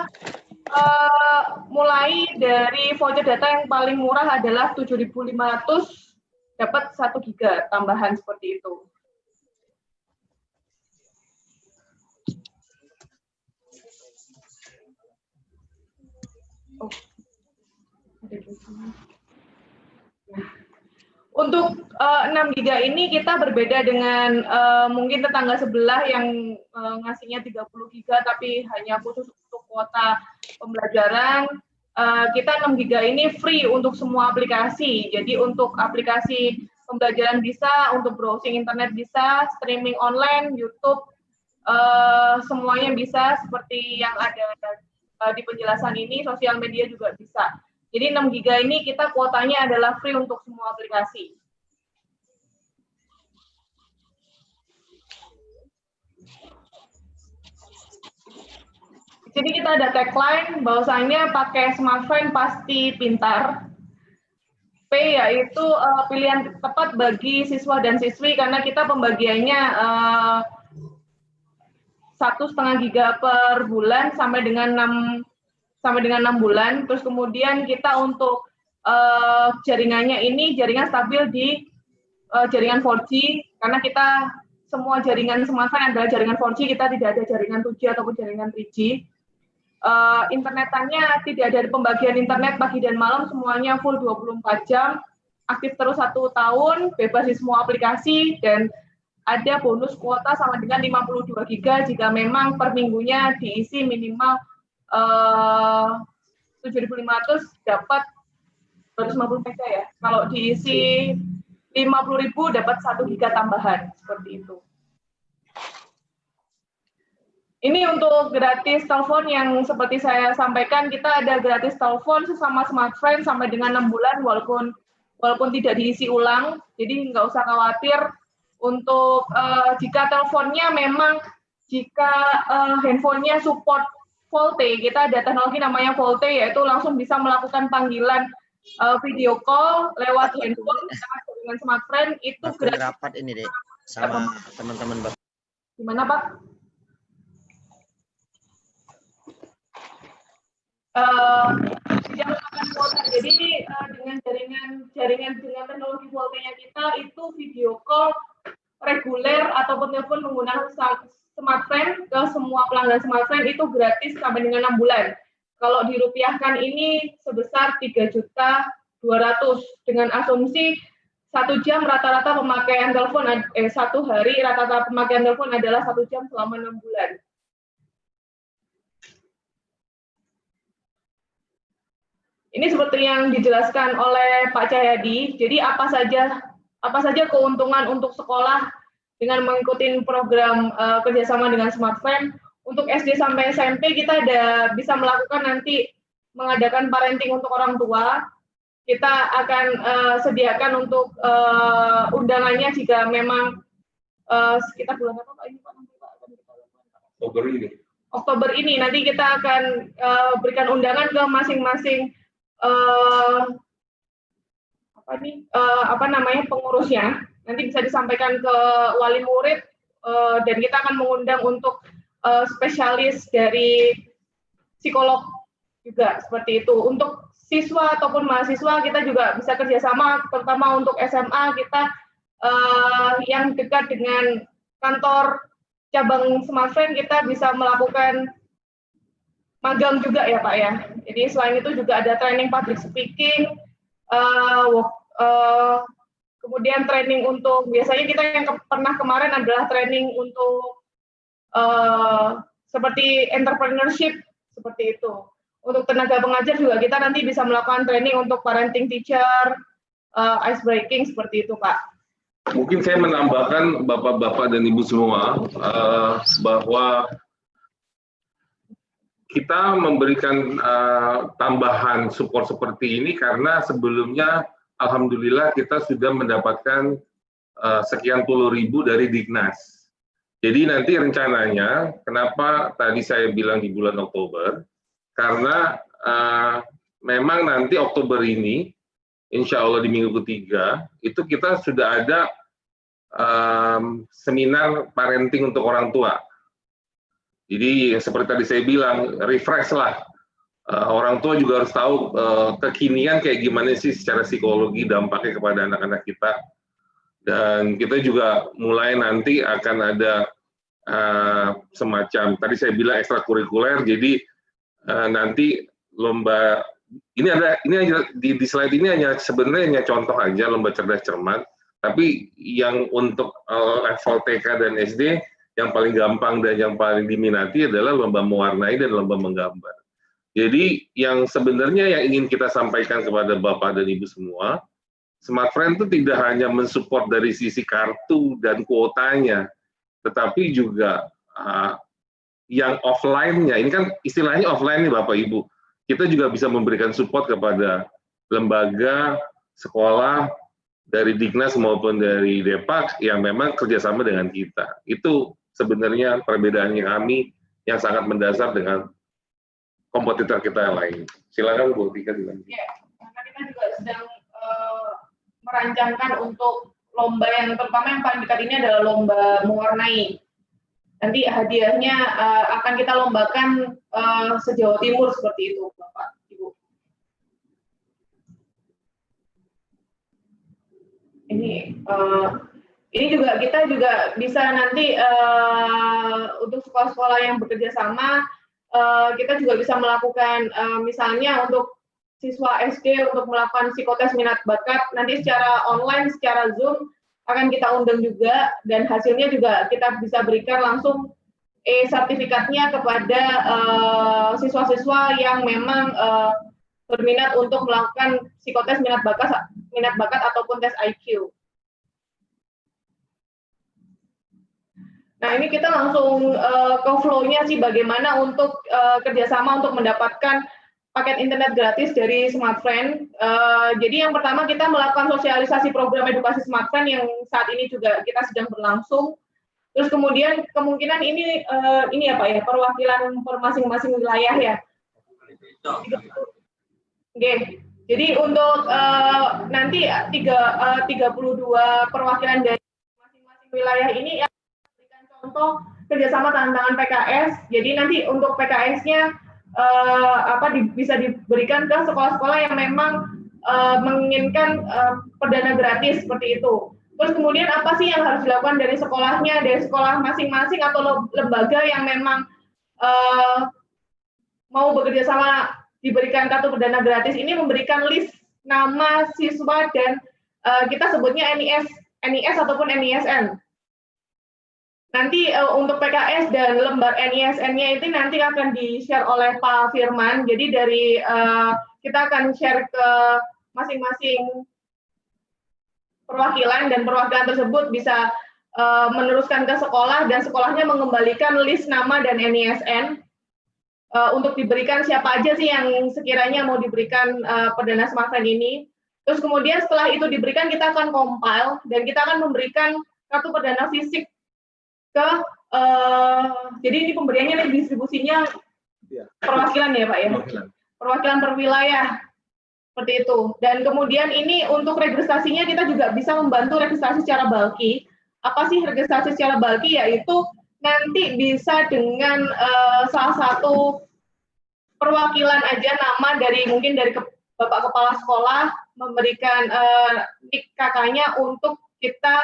mulai dari voucher data yang paling murah adalah 7.500, dapat 1 giga tambahan seperti itu. Untuk 6 giga ini kita berbeda dengan mungkin tetangga sebelah yang ngasihnya 30 giga tapi hanya khusus untuk kuota pembelajaran. Kita 6 giga ini free untuk semua aplikasi. Jadi untuk aplikasi pembelajaran bisa, untuk browsing internet bisa, streaming online, YouTube, semuanya bisa seperti yang ada di penjelasan ini, sosial media juga bisa. Jadi 6 giga ini kita kuotanya adalah free untuk semua aplikasi. Jadi kita ada tagline bahwasanya pakai smartphone pasti pintar. P yaitu pilihan tepat bagi siswa dan siswi karena kita pembagiannya 1,5 giga per bulan sampai dengan 6 bulan. Terus kemudian kita untuk jaringannya ini jaringan stabil di jaringan 4G karena kita semua jaringan smartphone adalah jaringan 4G, kita tidak ada jaringan 2G ataupun jaringan 3G. Internetannya tidak ada pembagian internet pagi dan malam, semuanya full 24 jam, aktif terus 1 tahun, bebas di semua aplikasi, dan ada bonus kuota sama dengan 52 giga jika memang per minggunya diisi minimal 7.500 dapat 250 mega ya. Kalau diisi 50.000 dapat 1 giga tambahan, seperti itu. Ini untuk gratis telepon yang seperti saya sampaikan, kita ada gratis telepon sesama smartphone sampai dengan 6 bulan walaupun tidak diisi ulang, jadi nggak usah khawatir. Untuk jika teleponnya memang jika handphonenya support VoLTE, kita ada teknologi namanya VoLTE, yaitu langsung bisa melakukan panggilan video call lewat handphone dengan smartphone itu gratis. Rapat ini deh sama teman-teman. Gimana Pak? Jadi dengan jaringan dengan teknologi VoLTE-nya kita itu video call reguler ataupun telepon menggunakan smartphone ke semua pelanggan smartphone itu gratis sampai dengan 6 bulan. Kalau dirupiahkan ini sebesar 3.200.000 dengan asumsi 1 jam rata-rata pemakaian telepon 1 hari rata-rata pemakaian telepon adalah 1 jam selama 6 bulan. Ini seperti yang dijelaskan oleh Pak Cahyadi. Jadi apa saja keuntungan untuk sekolah dengan mengikuti program kerjasama dengan smartphone. Untuk SD sampai SMP kita bisa melakukan nanti mengadakan parenting untuk orang tua. Kita akan sediakan untuk undangannya jika memang sekitar bulan apa Pak ini Pak? Oktober ini nanti kita akan berikan undangan ke masing-masing pengurusnya, nanti bisa disampaikan ke wali murid dan kita akan mengundang untuk spesialis dari psikolog juga seperti itu. Untuk siswa ataupun mahasiswa kita juga bisa kerjasama, terutama untuk SMA kita yang dekat dengan kantor cabang Smart Friend kita bisa melakukan magang juga ya Pak ya. Jadi selain itu juga ada training public speaking, kemudian training untuk, biasanya kita yang pernah kemarin adalah training untuk seperti entrepreneurship, seperti itu. Untuk tenaga pengajar juga kita nanti bisa melakukan training untuk parenting teacher, ice breaking, seperti itu Pak. Mungkin saya menambahkan Bapak-Bapak dan Ibu semua bahwa kita memberikan tambahan support seperti ini karena sebelumnya alhamdulillah kita sudah mendapatkan sekian puluh ribu dari Dignas. Jadi nanti rencananya, kenapa tadi saya bilang di bulan Oktober, karena memang nanti Oktober ini, insya Allah di minggu ketiga, itu kita sudah ada seminar parenting untuk orang tua. Jadi seperti tadi saya bilang, refresh lah. Orang tua juga harus tahu kekinian kayak gimana sih secara psikologi dampaknya kepada anak-anak kita. Dan kita juga mulai nanti akan ada semacam, tadi saya bilang ekstrakurikuler, jadi nanti lomba, ini di slide ini sebenarnya hanya contoh aja lomba cerdas cermat, tapi yang untuk level TK dan SD, yang paling gampang dan yang paling diminati adalah lomba mewarnai dan lomba menggambar. Jadi yang sebenarnya yang ingin kita sampaikan kepada Bapak dan Ibu semua, Smart Friend itu tidak hanya mensupport dari sisi kartu dan kuotanya, tetapi juga yang offline-nya, ini kan istilahnya offline nih Bapak Ibu, kita juga bisa memberikan support kepada lembaga, sekolah, dari Dignas maupun dari Depak yang memang kerjasama dengan kita. Itu sebenarnya perbedaannya kami yang sangat mendasar dengan kompetitor kita yang lain. Silakan Bu Tika dilanjut. Ya, karena kita juga sedang merancangkan untuk lomba yang terutama yang paling dekat ini adalah lomba mewarnai. Nanti hadiahnya akan kita lombakan se-Jawa Timur seperti itu, Bapak, Ibu. Ini juga kita juga bisa nanti untuk sekolah-sekolah yang bekerja sama, kita juga bisa melakukan misalnya untuk siswa SD untuk melakukan psikotes minat bakat, nanti secara online, secara Zoom akan kita undang juga, dan hasilnya juga kita bisa berikan langsung sertifikatnya kepada siswa-siswa yang memang berminat untuk melakukan psikotes minat bakat ataupun tes IQ. Nah, ini kita langsung ke flow-nya sih bagaimana untuk kerjasama untuk mendapatkan paket internet gratis dari Smart Friend. Jadi yang pertama kita melakukan sosialisasi program edukasi Smart Friend yang saat ini juga kita sedang berlangsung. Terus kemudian kemungkinan ini ya Pak ya, perwakilan per masing-masing wilayah ya. Oke. Jadi untuk nanti 32 perwakilan dari masing-masing wilayah ini yang memberikan contoh kerjasama tantangan PKS. Jadi nanti untuk PKS-nya bisa diberikan ke sekolah-sekolah yang memang menginginkan perdana gratis seperti itu. Terus kemudian apa sih yang harus dilakukan dari sekolahnya, dari sekolah masing-masing atau lembaga yang memang mau bekerja sama diberikan kartu perdana gratis ini, memberikan list nama siswa dan kita sebutnya NIS ataupun NISN. Nanti untuk PKS dan lembar NISN-nya itu nanti akan di-share oleh Pak Firman. Jadi dari kita akan share ke masing-masing perwakilan, dan perwakilan tersebut bisa meneruskan ke sekolah, dan sekolahnya mengembalikan list nama dan NISN untuk diberikan siapa aja sih yang sekiranya mau diberikan perdana Smart Friend ini. Terus kemudian setelah itu diberikan, kita akan compile dan kita akan memberikan kartu perdana fisik ke jadi ini pemberiannya nih distribusinya perwakilan ya Pak ya, perwakilan per wilayah seperti itu. Dan kemudian ini untuk registrasinya kita juga bisa membantu registrasi secara bulky. Apa sih registrasi secara bulky? Yaitu nanti bisa dengan salah satu perwakilan aja nama dari mungkin dari Bapak Kepala Sekolah memberikan nik kakaknya untuk kita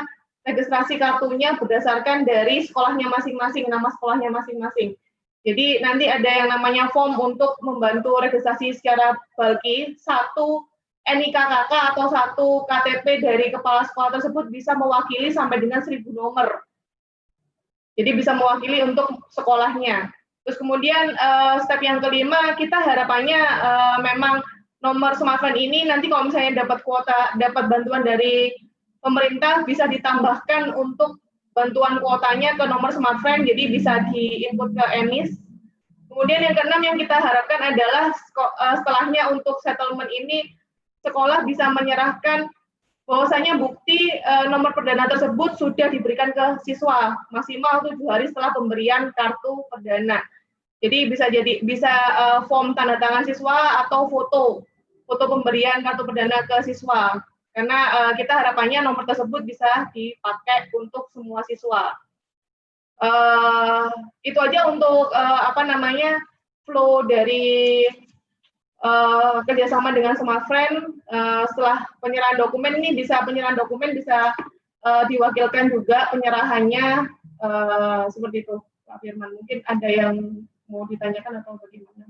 registrasi kartunya berdasarkan dari sekolahnya masing-masing, nama sekolahnya masing-masing. Jadi nanti ada yang namanya form untuk membantu registrasi secara bulky, 1 NIK KK atau 1 KTP dari kepala sekolah tersebut bisa mewakili sampai dengan 1000 nomor. Jadi bisa mewakili untuk sekolahnya. Terus kemudian step yang kelima, kita harapannya memang nomor smartphone ini nanti kalau misalnya dapat kuota, dapat bantuan dari pemerintah bisa ditambahkan untuk bantuan kuotanya ke nomor smartphone, jadi bisa di-input ke EMIS. Kemudian yang keenam yang kita harapkan adalah setelahnya untuk settlement ini, sekolah bisa menyerahkan bahwasanya bukti nomor perdana tersebut sudah diberikan ke siswa maksimal 7 hari setelah pemberian kartu perdana. Jadi bisa form tanda tangan siswa atau foto pemberian kartu perdana ke siswa. Karena kita harapannya nomor tersebut bisa dipakai untuk semua siswa. Itu aja untuk flow dari kerjasama dengan Smartfriend. Setelah penyerahan dokumen ini penyerahan dokumen bisa diwakilkan juga penyerahannya seperti itu, Pak Firman. Mungkin ada yang mau ditanyakan atau bagaimana?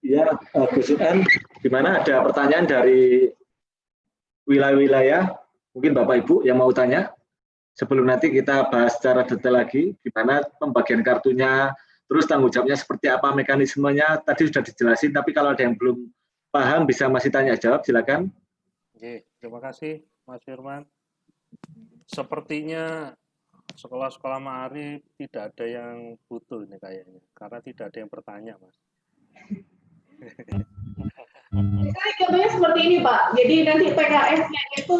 Iya, Gus Un, gimana? Ada pertanyaan dari wilayah-wilayah, mungkin Bapak Ibu yang mau tanya, sebelum nanti kita bahas secara detail lagi, gimana pembagian kartunya, terus tanggung jawabnya seperti apa, mekanismenya, tadi sudah dijelasin, tapi kalau ada yang belum paham, bisa masih tanya-jawab, silakan. Oke, terima kasih Mas Firman. Sepertinya sekolah-sekolah Ma'arif tidak ada yang butuh ini kayaknya, karena tidak ada yang bertanya, Mas. Contohnya seperti ini, Pak. Jadi nanti PKS-nya itu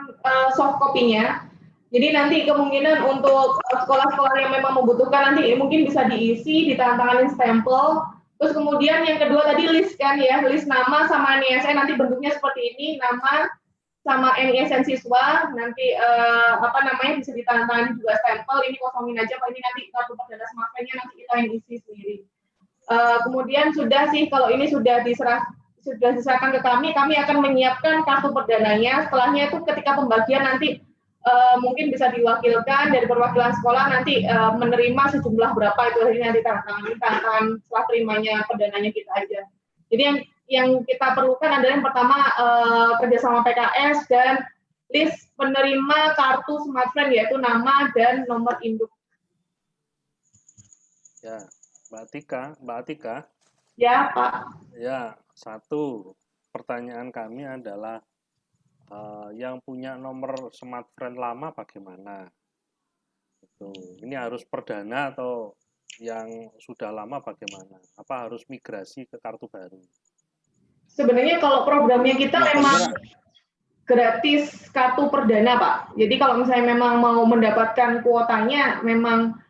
kita soft copy-nya. Jadi nanti kemungkinan untuk sekolah-sekolah yang memang membutuhkan nanti mungkin bisa diisi, ditandatanganin stempel. Terus kemudian yang kedua tadi list kan ya, list nama sama NISN nanti bentuknya seperti ini, nama sama NISN siswa, nanti bisa ditandatangani juga stempel, ini kosongin aja Pak, ini nanti kartu perdana smartphone-nya nanti kita yang isi sendiri. Kemudian sudah sih, kalau ini sudah diserahkan ke kami akan menyiapkan kartu perdananya. Setelahnya itu ketika pembagian nanti mungkin bisa diwakilkan dari perwakilan sekolah nanti menerima sejumlah berapa itu nanti tantangan setelah terimanya perdananya kita aja. Jadi yang kita perlukan adalah yang pertama kerjasama PKS dan list penerima kartu smartphone yaitu nama dan nomor induk. Ya. Mbak Atika. Ya, Pak. Ya, satu pertanyaan kami adalah yang punya nomor smartphone lama bagaimana? Ini harus perdana atau yang sudah lama bagaimana? Apa harus migrasi ke kartu baru? Sebenarnya kalau programnya kita memang gratis kartu perdana, Pak. Jadi kalau misalnya memang mau mendapatkan kuotanya, memang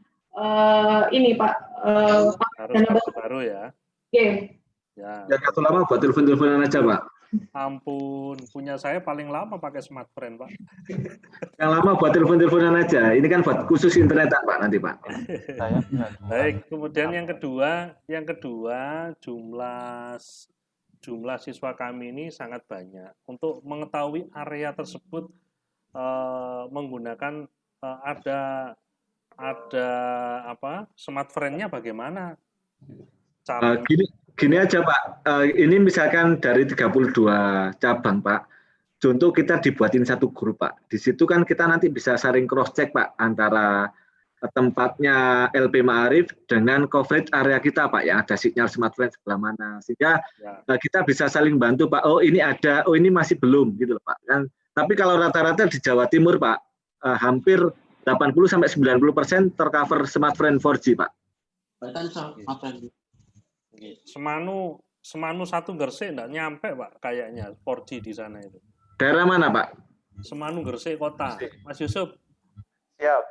ini Pak. Harus kartu baru ya. Oke. Ya, kartu lama buat telepon-teleponan aja, Pak. Ampun, punya saya paling lama pakai smartphone, Pak. Yang lama buat telepon-teleponan aja. Ini kan buat khusus internet, Pak, nanti, Pak. Baik, kemudian yang kedua jumlah siswa kami ini sangat banyak. Untuk mengetahui area tersebut menggunakan ada smartphone-nya bagaimana? Gini aja Pak, ini misalkan dari 32 cabang Pak, contoh kita dibuatin satu grup Pak, di situ kan kita nanti bisa saling cross check Pak antara tempatnya LP Ma'arif dengan coverage area kita Pak, yang ada sinyal smartphone sebelah mana, sehingga kita bisa saling bantu Pak, oh ini ada, oh ini masih belum gitu loh Pak. Kan? Tapi kalau rata-rata di Jawa Timur Pak, hampir 80-90% tercover smartphone 4G, Pak. Semanu satu Gresik enggak nyampe, Pak, kayaknya 4G di sana itu. Daerah mana, Pak? Semanu Gresik kota. Mas Yusuf. Siap.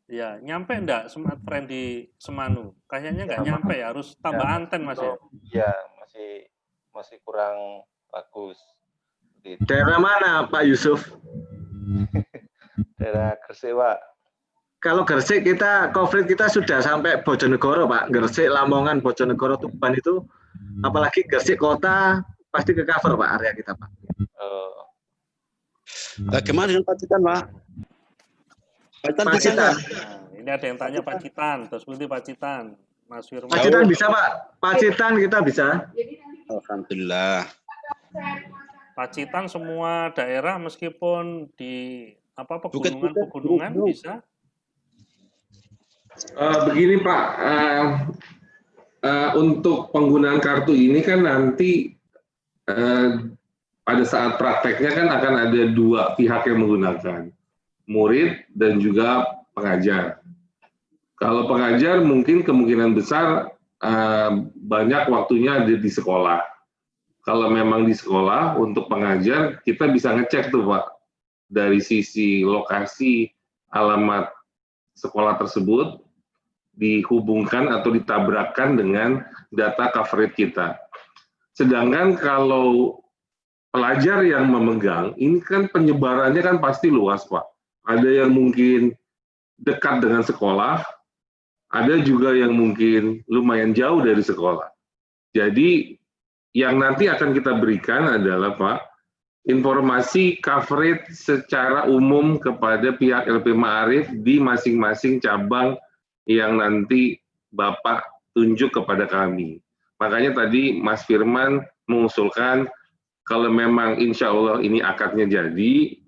Ya, nyampe enggak smartphone di Semanu? Kayaknya enggak nyampe ya, harus tambah anten, Mas ya. Iya, masih kurang bagus. Daerah mana, Pak Yusuf? Daerah Gresik, Pak. Kalau Gresik kita coverage kita sudah sampai Bojonegoro, Pak. Gresik, Lamongan, Bojonegoro, Tuban itu, apalagi Gresik kota pasti ke cover Pak area kita, Pak. Bagaimana dengan Pacitan, Pak? Pacitan bisa nggak? Nah, ini ada yang tanya Pacitan, terus nanti Pacitan, Mas Firman. Pacitan bisa Pak, Pacitan kita bisa. Alhamdulillah. Pacitan semua daerah meskipun di pegunungan bisa. Begini Pak, untuk penggunaan kartu ini kan nanti pada saat prakteknya kan akan ada dua pihak yang menggunakan, murid dan juga pengajar. Kalau pengajar mungkin kemungkinan besar banyak waktunya ada di sekolah. Kalau memang di sekolah, untuk pengajar kita bisa ngecek tuh Pak, dari sisi lokasi alamat sekolah tersebut, dihubungkan atau ditabrakkan dengan data coverage kita. Sedangkan kalau pelajar yang memegang, ini kan penyebarannya kan pasti luas Pak. Ada yang mungkin dekat dengan sekolah, ada juga yang mungkin lumayan jauh dari sekolah. Jadi yang nanti akan kita berikan adalah Pak, informasi coverage secara umum kepada pihak LP Ma'arif di masing-masing cabang yang nanti Bapak tunjuk kepada kami. Makanya tadi Mas Firman mengusulkan kalau memang insya Allah ini akadnya jadi,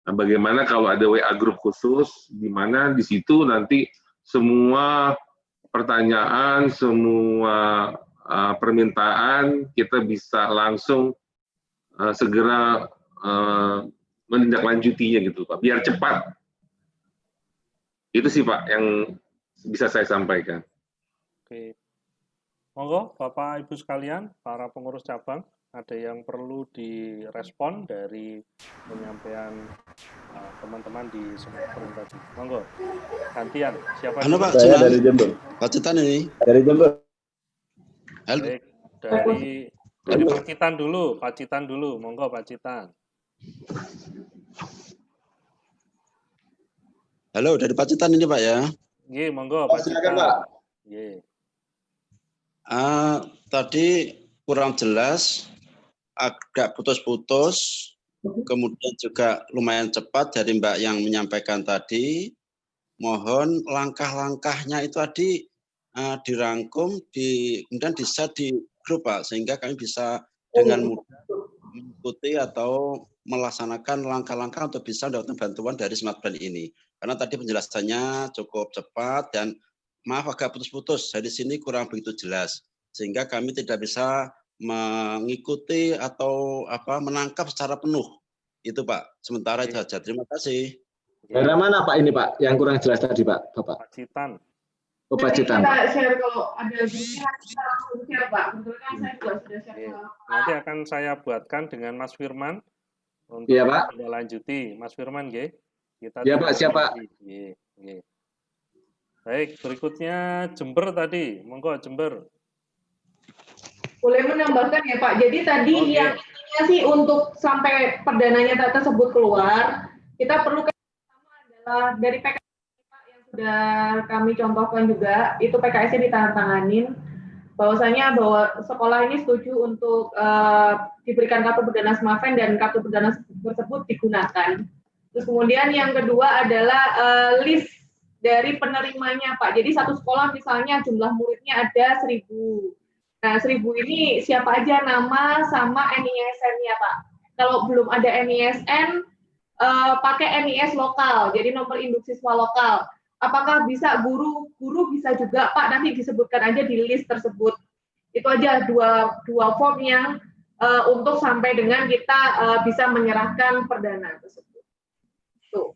bagaimana kalau ada WA grup khusus, di mana di situ nanti semua pertanyaan, semua permintaan kita bisa langsung segera menindaklanjutinya gitu Pak, biar cepat. Itu sih Pak yang bisa saya sampaikan. Oke, monggo Bapak Ibu sekalian, para pengurus cabang, ada yang perlu direspon dari penyampaian teman-teman di Semarang tadi. Monggo, gantian. Siapa? Pak, saya dari Jember. Pacitan ini. Dari Jember. Baik, dari Pacitan dulu, monggo Pacitan. Halo, dari Pacitan ini Pak ya. Nggih, monggo Pacitan. Silakan Pak. Nggih. Tadi kurang jelas, agak putus-putus, kemudian juga lumayan cepat dari Mbak yang menyampaikan tadi. Mohon langkah-langkahnya itu tadi dirangkum, kemudian di-share di grup Pak, sehingga kami bisa dengan mudah mengikuti atau melaksanakan langkah-langkah untuk bisa mendapatkan bantuan dari Smart Plan ini. Karena tadi penjelasannya cukup cepat dan maaf agak putus-putus, dari sini kurang begitu jelas, sehingga kami tidak bisa mengikuti atau menangkap secara penuh. Itu Pak, sementara itu saja. Terima kasih. Daerah mana Pak ini Pak, yang kurang jelas tadi Pak, Bapak? Pacitan. Oh, Pacitan. Kita share kalau ada grupnya kita langsung share Pak. Kebetulan saya juga sudah share. Nanti akan saya buatkan dengan Mas Firman untuk lanjuti. Mas Firman, nggih. Iya Pak, siapa? Nggih. Baik, berikutnya Jember tadi. Monggo Jember. Boleh menambahkan ya Pak. Jadi tadi yang intinya sih untuk sampai perdananya tersebut keluar, kita perlu pertama adalah dari PKS yang sudah kami contohkan juga, itu PKS-nya ditandatanganin bahwasanya bahwa sekolah ini setuju untuk diberikan kartu perdana Smartfren dan kartu perdana tersebut digunakan. Terus kemudian yang kedua adalah list dari penerimanya Pak. Jadi satu sekolah misalnya jumlah muridnya ada 1000. Nah, 1000 ini siapa aja nama sama NISN-nya Pak. Kalau belum ada NISN, pakai NIS lokal, jadi nomor induk siswa lokal. Apakah bisa guru bisa juga Pak, nanti disebutkan aja di list tersebut. Itu aja dua form yang untuk sampai dengan kita bisa menyerahkan perdana tersebut. Tuh.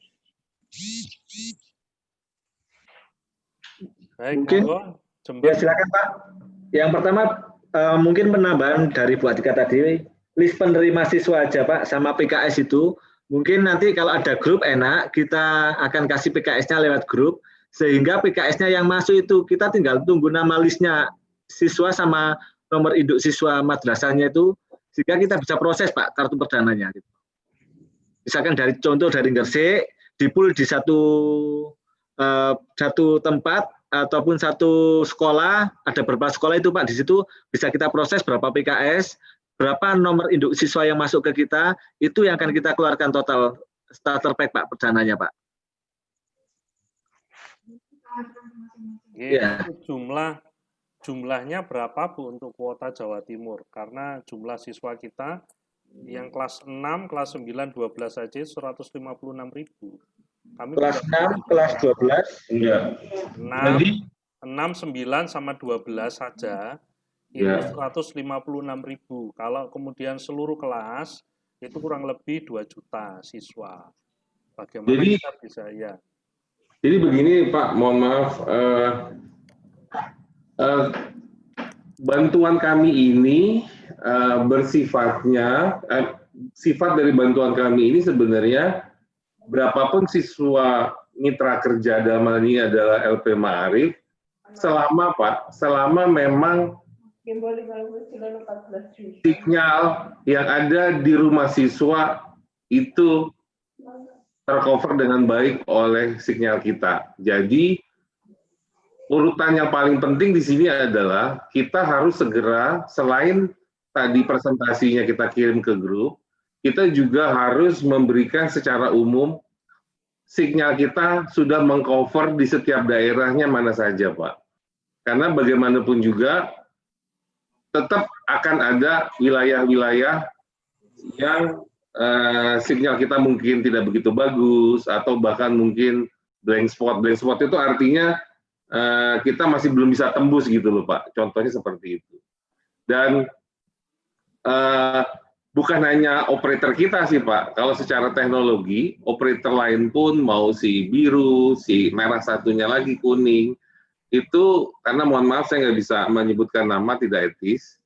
Baik, mungkin ya, silakan Pak. Yang pertama mungkin penambahan dari Bu Atika tadi, list penerima siswa aja Pak, sama PKS itu. Mungkin nanti kalau ada grup enak, kita akan kasih PKS-nya lewat grup, sehingga PKS-nya yang masuk itu kita tinggal tunggu nama listnya siswa sama nomor induk siswa madrasahnya itu, sehingga kita bisa proses Pak kartu perdananya. Misalkan dari contoh dari Gresik, dipul di satu tempat ataupun satu sekolah, ada beberapa sekolah itu Pak, di situ bisa kita proses berapa PKS, berapa nomor induk siswa yang masuk ke kita, itu yang akan kita keluarkan total starter pack Pak perdananya Pak. Iya. Jumlahnya berapa Bu untuk kuota Jawa Timur? Karena jumlah siswa kita yang kelas 6, kelas 9, 12 saja 156.000. Kami kelas 6, kelas 12, enggak. 6, 9 sama 12 saja itu 156.000. Kalau kemudian seluruh kelas itu kurang lebih 2 juta siswa. Bagaimana kita bisa ya? Jadi begini Pak, mohon maaf, bantuan kami ini bersifatnya, sifat dari bantuan kami ini sebenarnya berapapun siswa mitra kerja dalam hal ini adalah LP Ma'arif, selama memang sinyal yang ada di rumah siswa itu tercover dengan baik oleh sinyal kita. Jadi urutan yang paling penting di sini adalah kita harus segera, selain tadi presentasinya kita kirim ke grup, kita juga harus memberikan secara umum sinyal kita sudah mengcover di setiap daerahnya mana saja, Pak. Karena bagaimanapun juga tetap akan ada wilayah-wilayah yang sinyal kita mungkin tidak begitu bagus atau bahkan mungkin blank spot. Blank spot itu artinya kita masih belum bisa tembus gitu loh Pak. Contohnya seperti itu. Dan bukan hanya operator kita sih Pak. Kalau secara teknologi, operator lain pun mau si biru, si merah satunya lagi kuning, itu karena mohon maaf saya nggak bisa menyebutkan nama, tidak etis.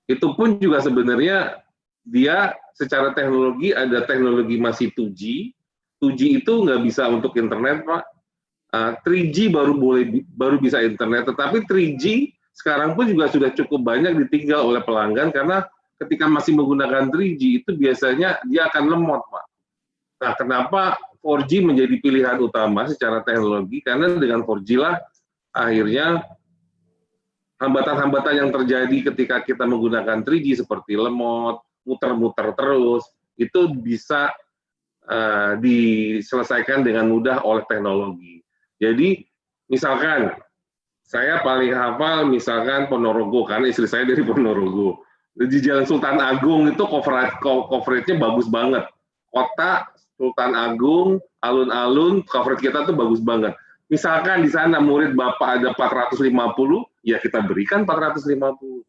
Itu pun juga sebenarnya dia secara teknologi ada teknologi masih 2G. 2G itu nggak bisa untuk internet Pak. 3G baru bisa internet, tetapi 3G sekarang pun juga sudah cukup banyak ditinggal oleh pelanggan karena ketika masih menggunakan 3G itu biasanya dia akan lemot Pak. Nah kenapa 4G menjadi pilihan utama secara teknologi? Karena dengan 4G lah akhirnya hambatan-hambatan yang terjadi ketika kita menggunakan 3G seperti lemot, muter-muter terus, itu bisa diselesaikan dengan mudah oleh teknologi. Jadi, misalkan, saya paling hafal misalkan Ponorogo, karena istri saya dari Ponorogo. Di Jalan Sultan Agung itu coverage-nya bagus banget. Kota Sultan Agung, alun-alun, coverage kita tuh bagus banget. Misalkan di sana murid Bapak ada 450, ya kita berikan 450.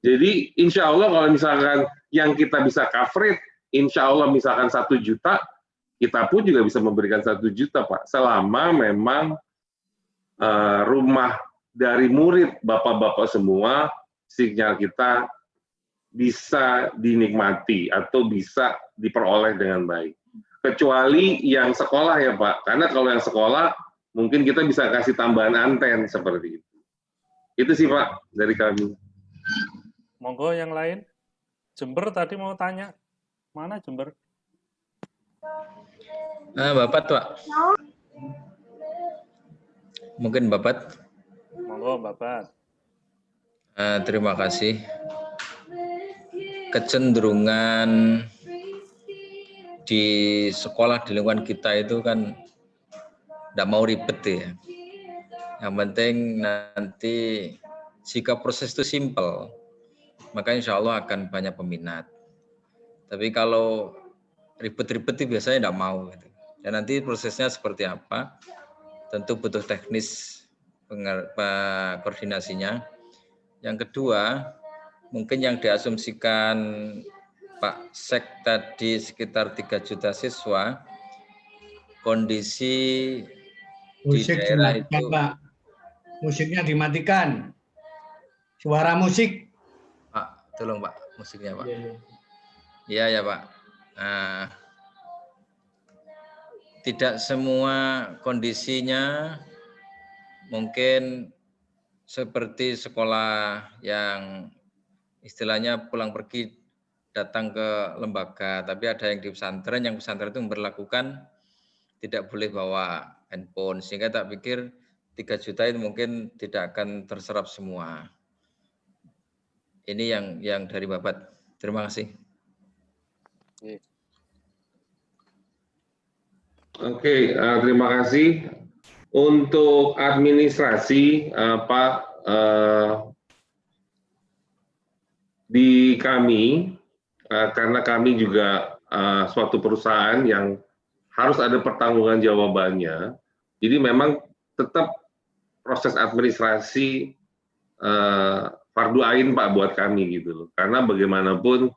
Jadi insya Allah kalau misalkan yang kita bisa coverage, insya Allah misalkan 1 juta, kita pun juga bisa memberikan 1 juta Pak. Selama memang rumah dari murid Bapak-Bapak semua, sinyal kita bisa dinikmati atau bisa diperoleh dengan baik. Kecuali yang sekolah ya Pak, karena kalau yang sekolah, mungkin kita bisa kasih tambahan anten seperti itu. Itu sih Pak dari kami. Monggo yang lain. Jember tadi mau tanya. Mana Jember? Bapak Pak. Mungkin Bapak. Monggo Bapak. Terima kasih. Kecenderungan di sekolah di lingkungan kita itu kan tidak mau ribet ya. Yang penting nanti jika proses itu simple, maka insya Allah akan banyak peminat. Tapi kalau ribet-ribet itu biasanya tidak mau. Gitu. Dan nanti prosesnya seperti apa, tentu butuh teknis koordinasinya. Yang kedua, mungkin yang diasumsikan Pak Sek tadi sekitar 3 juta siswa, kondisi musik di daerah itu. Pak. Musiknya dimatikan. Suara musik. Pak, tolong Pak, musiknya Pak. Iya ya Pak. Tidak semua kondisinya mungkin seperti sekolah yang istilahnya pulang pergi datang ke lembaga, tapi ada yang di pesantren, yang pesantren itu memberlakukan tidak boleh bawa handphone, sehingga tak pikir 3 juta itu mungkin tidak akan terserap semua. Ini yang dari Bapak. Terima kasih. Oke, terima kasih. Untuk administrasi, Pak, di kami, karena kami juga suatu perusahaan yang harus ada pertanggungan jawabannya, jadi memang tetap proses administrasi fardu ain Pak buat kami gitu loh. Karena bagaimanapun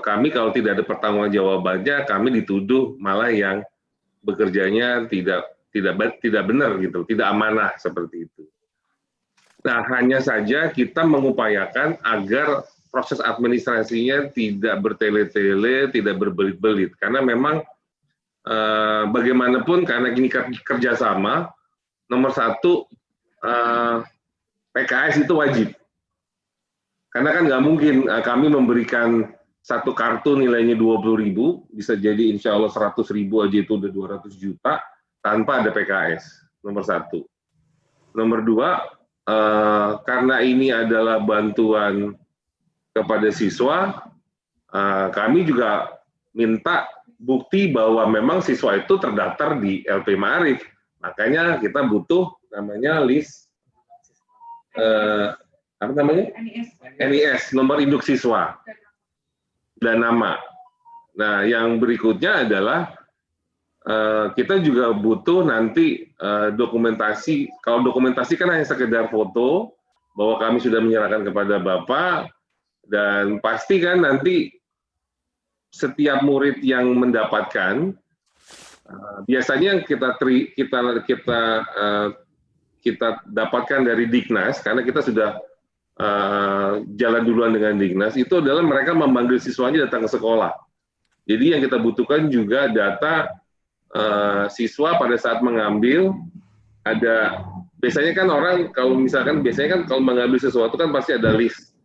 kami kalau tidak ada pertanggungan jawabannya, kami dituduh malah yang bekerjanya tidak benar gitu, tidak amanah seperti itu. Nah, hanya saja kita mengupayakan agar proses administrasinya tidak bertele-tele, tidak berbelit-belit, karena memang bagaimanapun karena ini kerjasama, nomor satu PKS itu wajib. Karena kan nggak mungkin kami memberikan satu kartu nilainya 20.000, bisa jadi insya Allah 100.000 aja itu udah 200 juta, tanpa ada PKS, nomor satu. Nomor dua, karena ini adalah bantuan kepada siswa, kami juga minta bukti bahwa memang siswa itu terdaftar di LP Ma'arif. Makanya kita butuh namanya list apa namanya? NIS, nomor induk siswa dan nama. Nah, yang berikutnya adalah kita juga butuh nanti dokumentasi. Kalau dokumentasi kan hanya sekedar foto bahwa kami sudah menyerahkan kepada Bapak, dan pasti kan nanti setiap murid yang mendapatkan biasanya kita dapatkan dari Dignas, karena kita sudah jalan duluan dengan Dignas, itu adalah mereka memanggil siswanya datang ke sekolah. Jadi yang kita butuhkan juga data siswa pada saat mengambil, ada biasanya kan orang kalau misalkan biasanya kan kalau mengambil sesuatu kan pasti ada list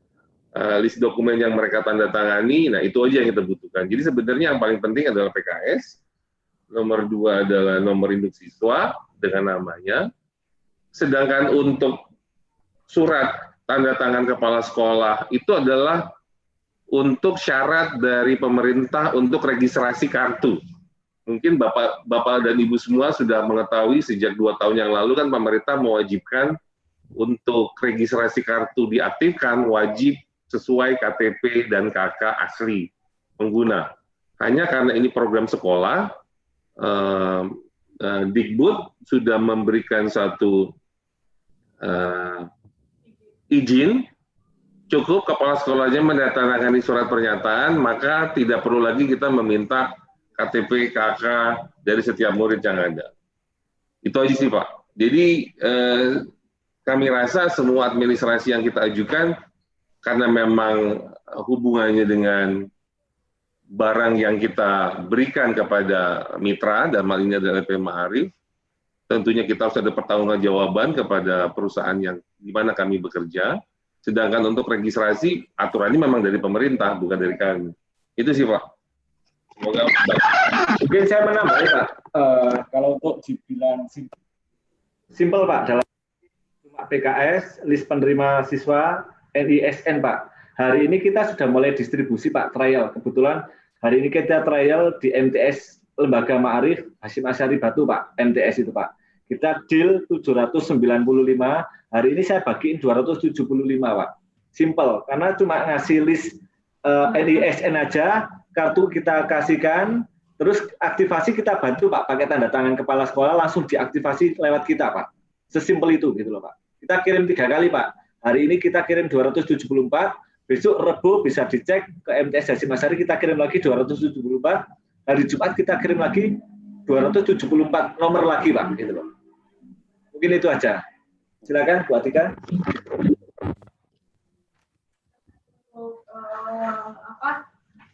dokumen yang mereka tanda tangani. Nah, itu aja yang kita butuhkan. Jadi sebenarnya yang paling penting adalah PKS, nomor dua adalah nomor induk siswa dengan namanya. Sedangkan untuk surat tanda tangan kepala sekolah itu adalah untuk syarat dari pemerintah untuk registrasi kartu. Mungkin Bapak dan Ibu semua sudah mengetahui sejak 2 tahun yang lalu kan pemerintah mewajibkan untuk registrasi kartu diaktifkan wajib sesuai KTP dan KK asli pengguna. Hanya karena ini program sekolah, Dikbud sudah memberikan satu izin, cukup kepala sekolahnya menandatangani surat pernyataan, maka tidak perlu lagi kita meminta KTP, KK dari setiap murid yang ada. Itu aja sih Pak. Jadi kami rasa semua administrasi yang kita ajukan, karena memang hubungannya dengan barang yang kita berikan kepada mitra, dan hal ini adalah LP Ma'arif, tentunya kita harus ada pertanggungjawaban jawaban kepada perusahaan yang di mana kami bekerja. Sedangkan untuk registrasi, aturannya memang dari pemerintah, bukan dari kami. Itu sih Pak. Semoga mungkin saya menambah Pak, kalau untuk dibilang simpel Pak, dalam cuma PKS, list penerima siswa, NISN Pak. Hari ini kita sudah mulai distribusi Pak, trial. Kebetulan hari ini kita trial di MTS Lembaga Ma'arif Hasyim Asy'ari Batu Pak, MTS itu Pak. Kita deal 795, hari ini saya bagiin 275 Pak. Simple, karena cuma ngasih list NISN aja, kartu kita kasihkan, terus aktivasi kita bantu Pak, pakai tanda tangan kepala sekolah langsung diaktifasi lewat kita Pak. Sesimpel itu gitu loh Pak. Kita kirim 3 kali Pak. Hari ini kita kirim 274, besok Rebo bisa dicek ke MTS Hasyim Asy'ari, kita kirim lagi 274, hari Jumat kita kirim lagi 274 nomor lagi Pak, gitu loh. Mungkin itu aja. Silakan Bu Atika.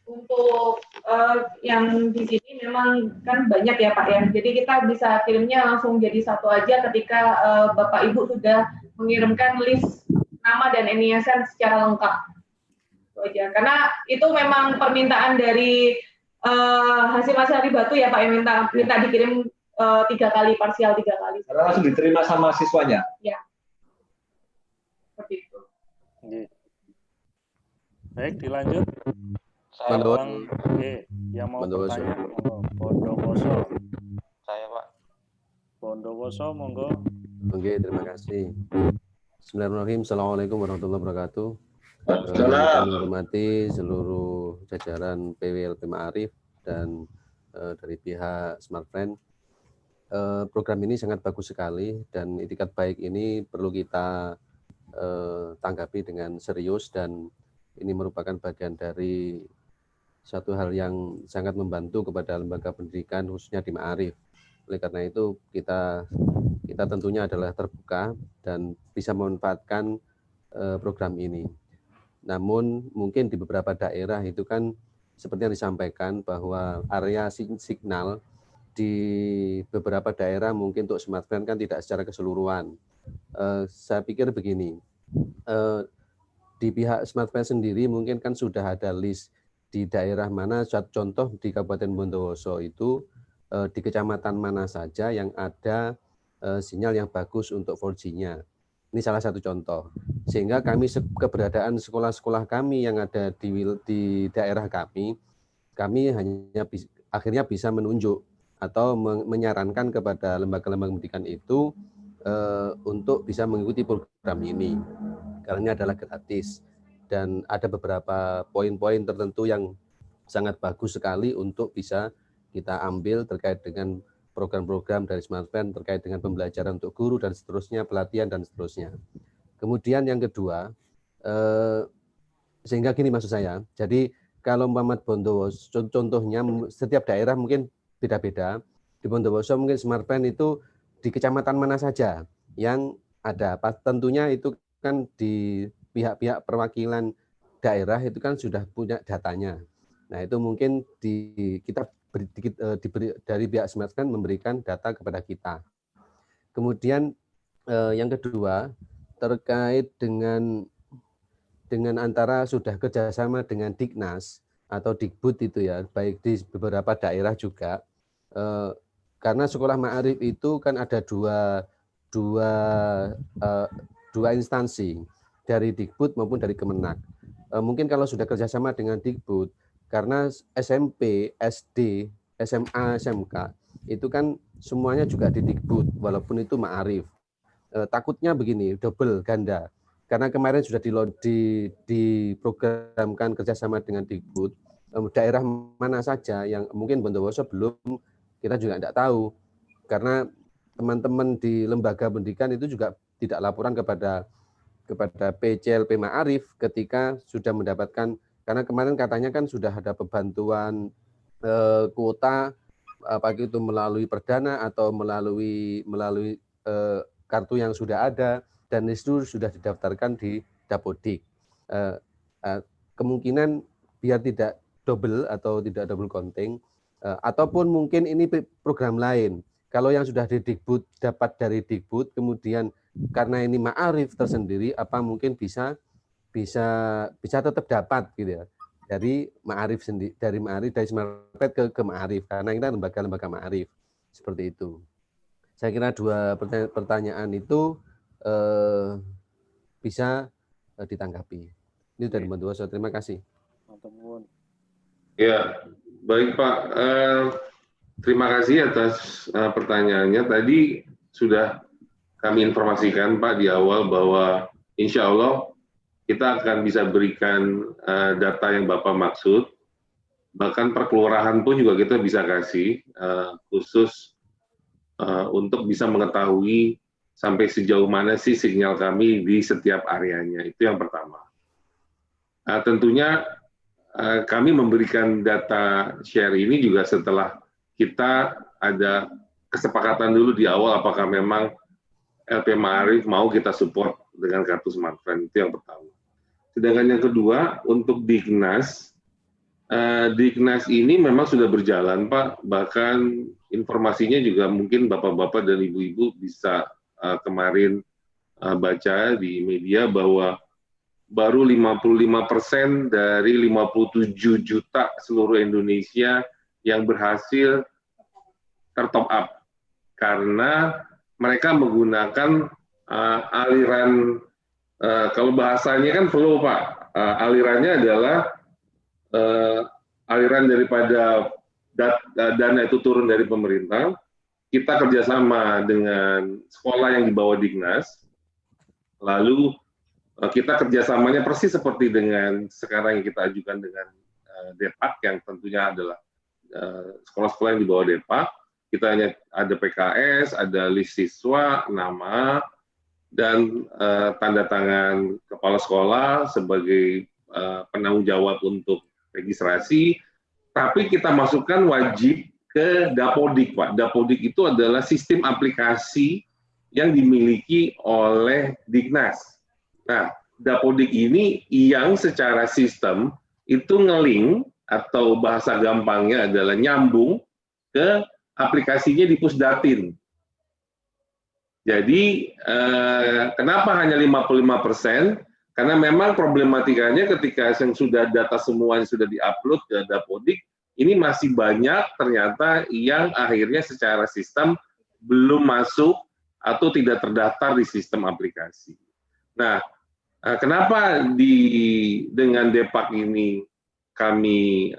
Untuk yang di sini memang kan banyak ya Pak ya. Jadi kita bisa kirimnya langsung jadi satu aja ketika Bapak Ibu sudah mengirimkan list nama dan NISN secara lengkap. Itu aja. Karena itu memang permintaan dari Hasyim Asy'ari Batu ya Pak, yang minta dikirim 3 kali, parsial 3 kali. Karena langsung diterima sama siswanya. Ya. Seperti itu. Baik, dilanjut. Bang yang mau bertanya, Bondowoso. Saya Pak. Bondowoso, monggo. Oke, terima kasih. Bismillahirrahmanirrahim. Assalamualaikum warahmatullahi wabarakatuh. Kami hormati seluruh jajaran PWLP Ma'arif dan dari pihak Smart Friend. Program ini sangat bagus sekali dan itikat baik ini perlu kita tanggapi dengan serius, dan ini merupakan bagian dari satu hal yang sangat membantu kepada lembaga pendidikan khususnya di Ma'arif. Oleh karena itu kita tentunya adalah terbuka dan bisa memanfaatkan program ini. Namun mungkin di beberapa daerah itu kan seperti yang disampaikan bahwa area signal di beberapa daerah mungkin untuk smartphone kan tidak secara keseluruhan. Saya pikir begini, di pihak smartphone sendiri mungkin kan sudah ada list di daerah mana, contoh di Kabupaten Bondowoso itu di kecamatan mana saja yang ada sinyal yang bagus untuk 4G-nya. Ini salah satu contoh. Sehingga kami keberadaan sekolah-sekolah kami yang ada di daerah kami hanya akhirnya bisa menunjuk atau menyarankan kepada lembaga-lembaga pendidikan itu untuk bisa mengikuti program ini. Karena ini adalah gratis dan ada beberapa poin-poin tertentu yang sangat bagus sekali untuk bisa kita ambil terkait dengan program-program dari Smartphone terkait dengan pembelajaran untuk guru dan seterusnya, pelatihan dan seterusnya. Kemudian yang kedua, sehingga gini maksud saya, jadi kalau Muhammad Bondowoso contohnya setiap daerah mungkin beda-beda. Di Bondowoso mungkin Smartphone itu di kecamatan mana saja yang ada. Tentunya itu kan di pihak-pihak perwakilan daerah itu kan sudah punya datanya. Nah itu mungkin kita dari pihak Smartphone memberikan data kepada kita. Kemudian yang kedua terkait dengan antara sudah kerjasama dengan Diknas atau Dikbud itu ya, baik di beberapa daerah juga, karena sekolah Ma'arif itu kan ada dua instansi, dari Dikbud maupun dari Kemenak. Mungkin kalau sudah kerjasama dengan Dikbud, karena SMP, SD, SMA, SMK itu kan semuanya juga di Dikbud, walaupun itu Ma'arif. Takutnya begini, double ganda. Karena kemarin sudah diprogramkan kerjasama dengan Dikbud, daerah mana saja yang mungkin Bondowoso belum, kita juga tidak tahu. Karena teman-teman di lembaga pendidikan itu juga tidak laporan kepada PCLP Ma'arif ketika sudah mendapatkan. Karena kemarin katanya kan sudah ada pembantuan kuota, apakah itu melalui Perdana atau melalui kartu yang sudah ada, dan itu sudah didaftarkan di Dapodik. Kemungkinan biar tidak double atau tidak double counting, ataupun mungkin ini program lain. Kalau yang sudah di Dikbud dapat dari Dikbud, kemudian karena ini Ma'arif tersendiri, apa mungkin bisa tetap dapat gitu ya, dari Ma'arif sendiri, dari Smartphone ke Ma'arif, karena kita lembaga-lembaga Ma'arif seperti itu. Saya kira dua pertanyaan itu bisa ditanggapi. Ini dari Bondowoso. Terima kasih. Ya, baik Pak. Terima kasih atas pertanyaannya. Tadi sudah kami informasikan Pak di awal bahwa insya Allah kita akan bisa berikan data yang Bapak maksud, bahkan per kelurahan pun juga kita bisa kasih, khusus untuk bisa mengetahui sampai sejauh mana sih sinyal kami di setiap areanya. Itu yang pertama. Tentunya kami memberikan data share ini juga setelah kita ada kesepakatan dulu di awal apakah memang LP Ma'arif mau kita support dengan kartu smartphone. Itu yang pertama. Sedangkan yang kedua, untuk Diknas ini memang sudah berjalan, Pak. Bahkan informasinya juga mungkin Bapak-Bapak dan Ibu-Ibu bisa kemarin baca di media bahwa baru 55% dari 57 juta seluruh Indonesia yang berhasil tertop up. Karena mereka menggunakan aliran, kalau bahasanya kan flow Pak, alirannya adalah aliran daripada dana itu turun dari pemerintah, kita kerjasama dengan sekolah yang di bawah Dignas, lalu kita kerjasamanya persis seperti dengan sekarang yang kita ajukan dengan Depak, yang tentunya adalah sekolah-sekolah yang di bawah Depak. Kita hanya ada PKS, ada list siswa, nama, dan tanda tangan kepala sekolah sebagai penanggung jawab untuk registrasi, tapi kita masukkan wajib ke Dapodik, Pak. Dapodik itu adalah sistem aplikasi yang dimiliki oleh Dignas. Nah, Dapodik ini yang secara sistem itu nge-link, atau bahasa gampangnya adalah nyambung ke aplikasinya di Pusdatin. Jadi, kenapa hanya 55%? Karena memang problematikanya ketika yang sudah data semuanya sudah diupload ke Dapodik, ini masih banyak ternyata yang akhirnya secara sistem belum masuk atau tidak terdaftar di sistem aplikasi. Nah, kenapa dengan Depak ini kami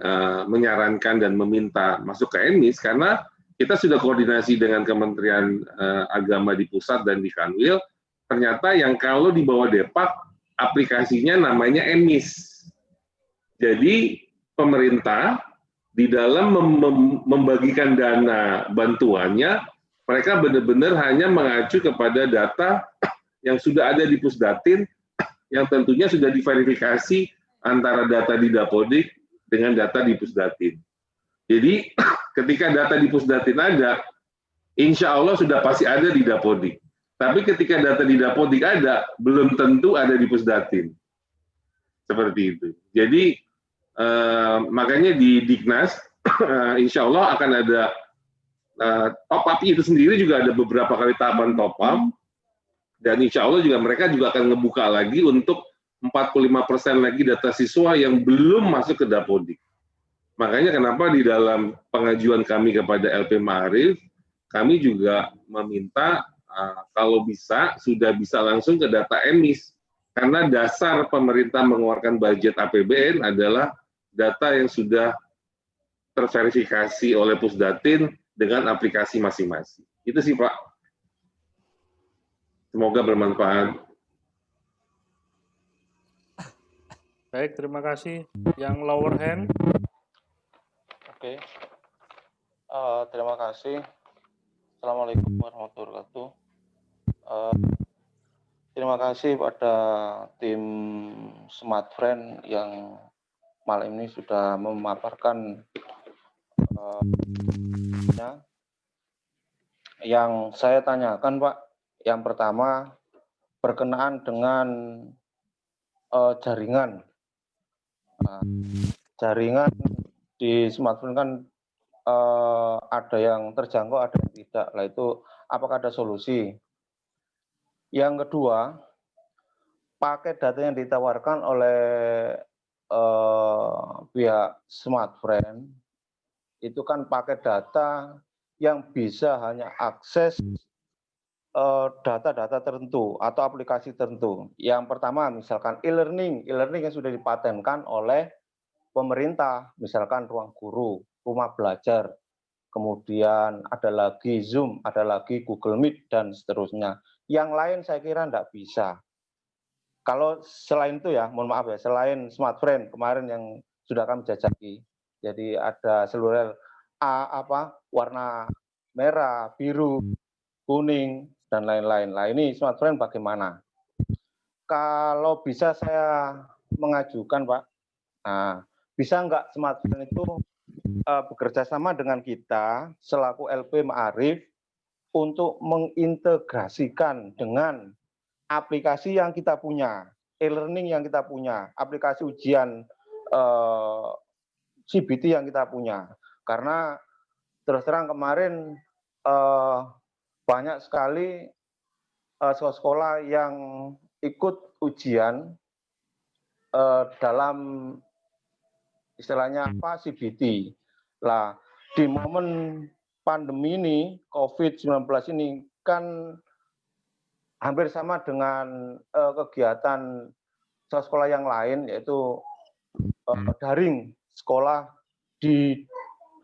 menyarankan dan meminta masuk ke ENMIS? Karena kita sudah koordinasi dengan Kementerian Agama di pusat dan di Kanwil, ternyata yang kalau di bawah Depak, aplikasinya namanya ENMIS. Jadi pemerintah di dalam membagikan dana bantuannya, mereka benar-benar hanya mengacu kepada data yang sudah ada di Pusdatin, yang tentunya sudah diverifikasi antara data di Dapodik dengan data di Pusdatin. Jadi ketika data di Pusdatin ada, insya Allah sudah pasti ada di Dapodik. Tapi ketika data di Dapodik ada, belum tentu ada di Pusdatin. Seperti itu. Jadi makanya di Dignas, insya Allah akan ada top up itu sendiri, juga ada beberapa kali tahapan top up, dan insya Allah juga mereka juga akan ngebuka lagi untuk 45% lagi data siswa yang belum masuk ke Dapodik. Makanya kenapa di dalam pengajuan kami kepada LP Ma'arif, kami juga meminta kalau bisa, sudah bisa langsung ke data ENMIS. Karena dasar pemerintah mengeluarkan budget APBN adalah data yang sudah terverifikasi oleh Pusdatin dengan aplikasi masing-masing. Itu sih, Pak. Semoga bermanfaat. Baik, terima kasih. Yang lower hand. Oke. Terima kasih. Assalamualaikum warahmatullahi wabarakatuh. Terima kasih pada tim Smart Friend yang malam ini sudah memaparkan yang saya tanyakan, Pak. Yang pertama berkenaan dengan jaringan. Jaringan di smartphone kan ada yang terjangkau, ada yang tidak. Lah itu apakah ada solusi? Yang kedua, paket data yang ditawarkan oleh pihak Smartfriend itu kan paket data yang bisa hanya akses data-data tertentu atau aplikasi tertentu. Yang pertama misalkan e-learning yang sudah dipatenkan oleh pemerintah, misalkan Ruang Guru, Rumah Belajar, kemudian ada lagi Zoom, ada lagi Google Meet, dan seterusnya. Yang lain saya kira tidak bisa. Kalau selain itu ya, mohon maaf ya, selain Smartfriend kemarin yang sudah kami jajaki, jadi ada seluler warna merah, biru, kuning, dan lain-lain. Nah ini Smartfriend bagaimana? Kalau bisa saya mengajukan, Pak, nah, bisa nggak Smartfriend itu bekerja sama dengan kita selaku LP Ma'arif untuk mengintegrasikan dengan aplikasi yang kita punya, e-learning yang kita punya, aplikasi ujian CBT yang kita punya. Karena terus terang kemarin banyak sekali sekolah yang ikut ujian dalam istilahnya apa, CBT. Lah, di momen pandemi ini, COVID-19 ini kan hampir sama dengan kegiatan sekolah yang lain, yaitu daring sekolah di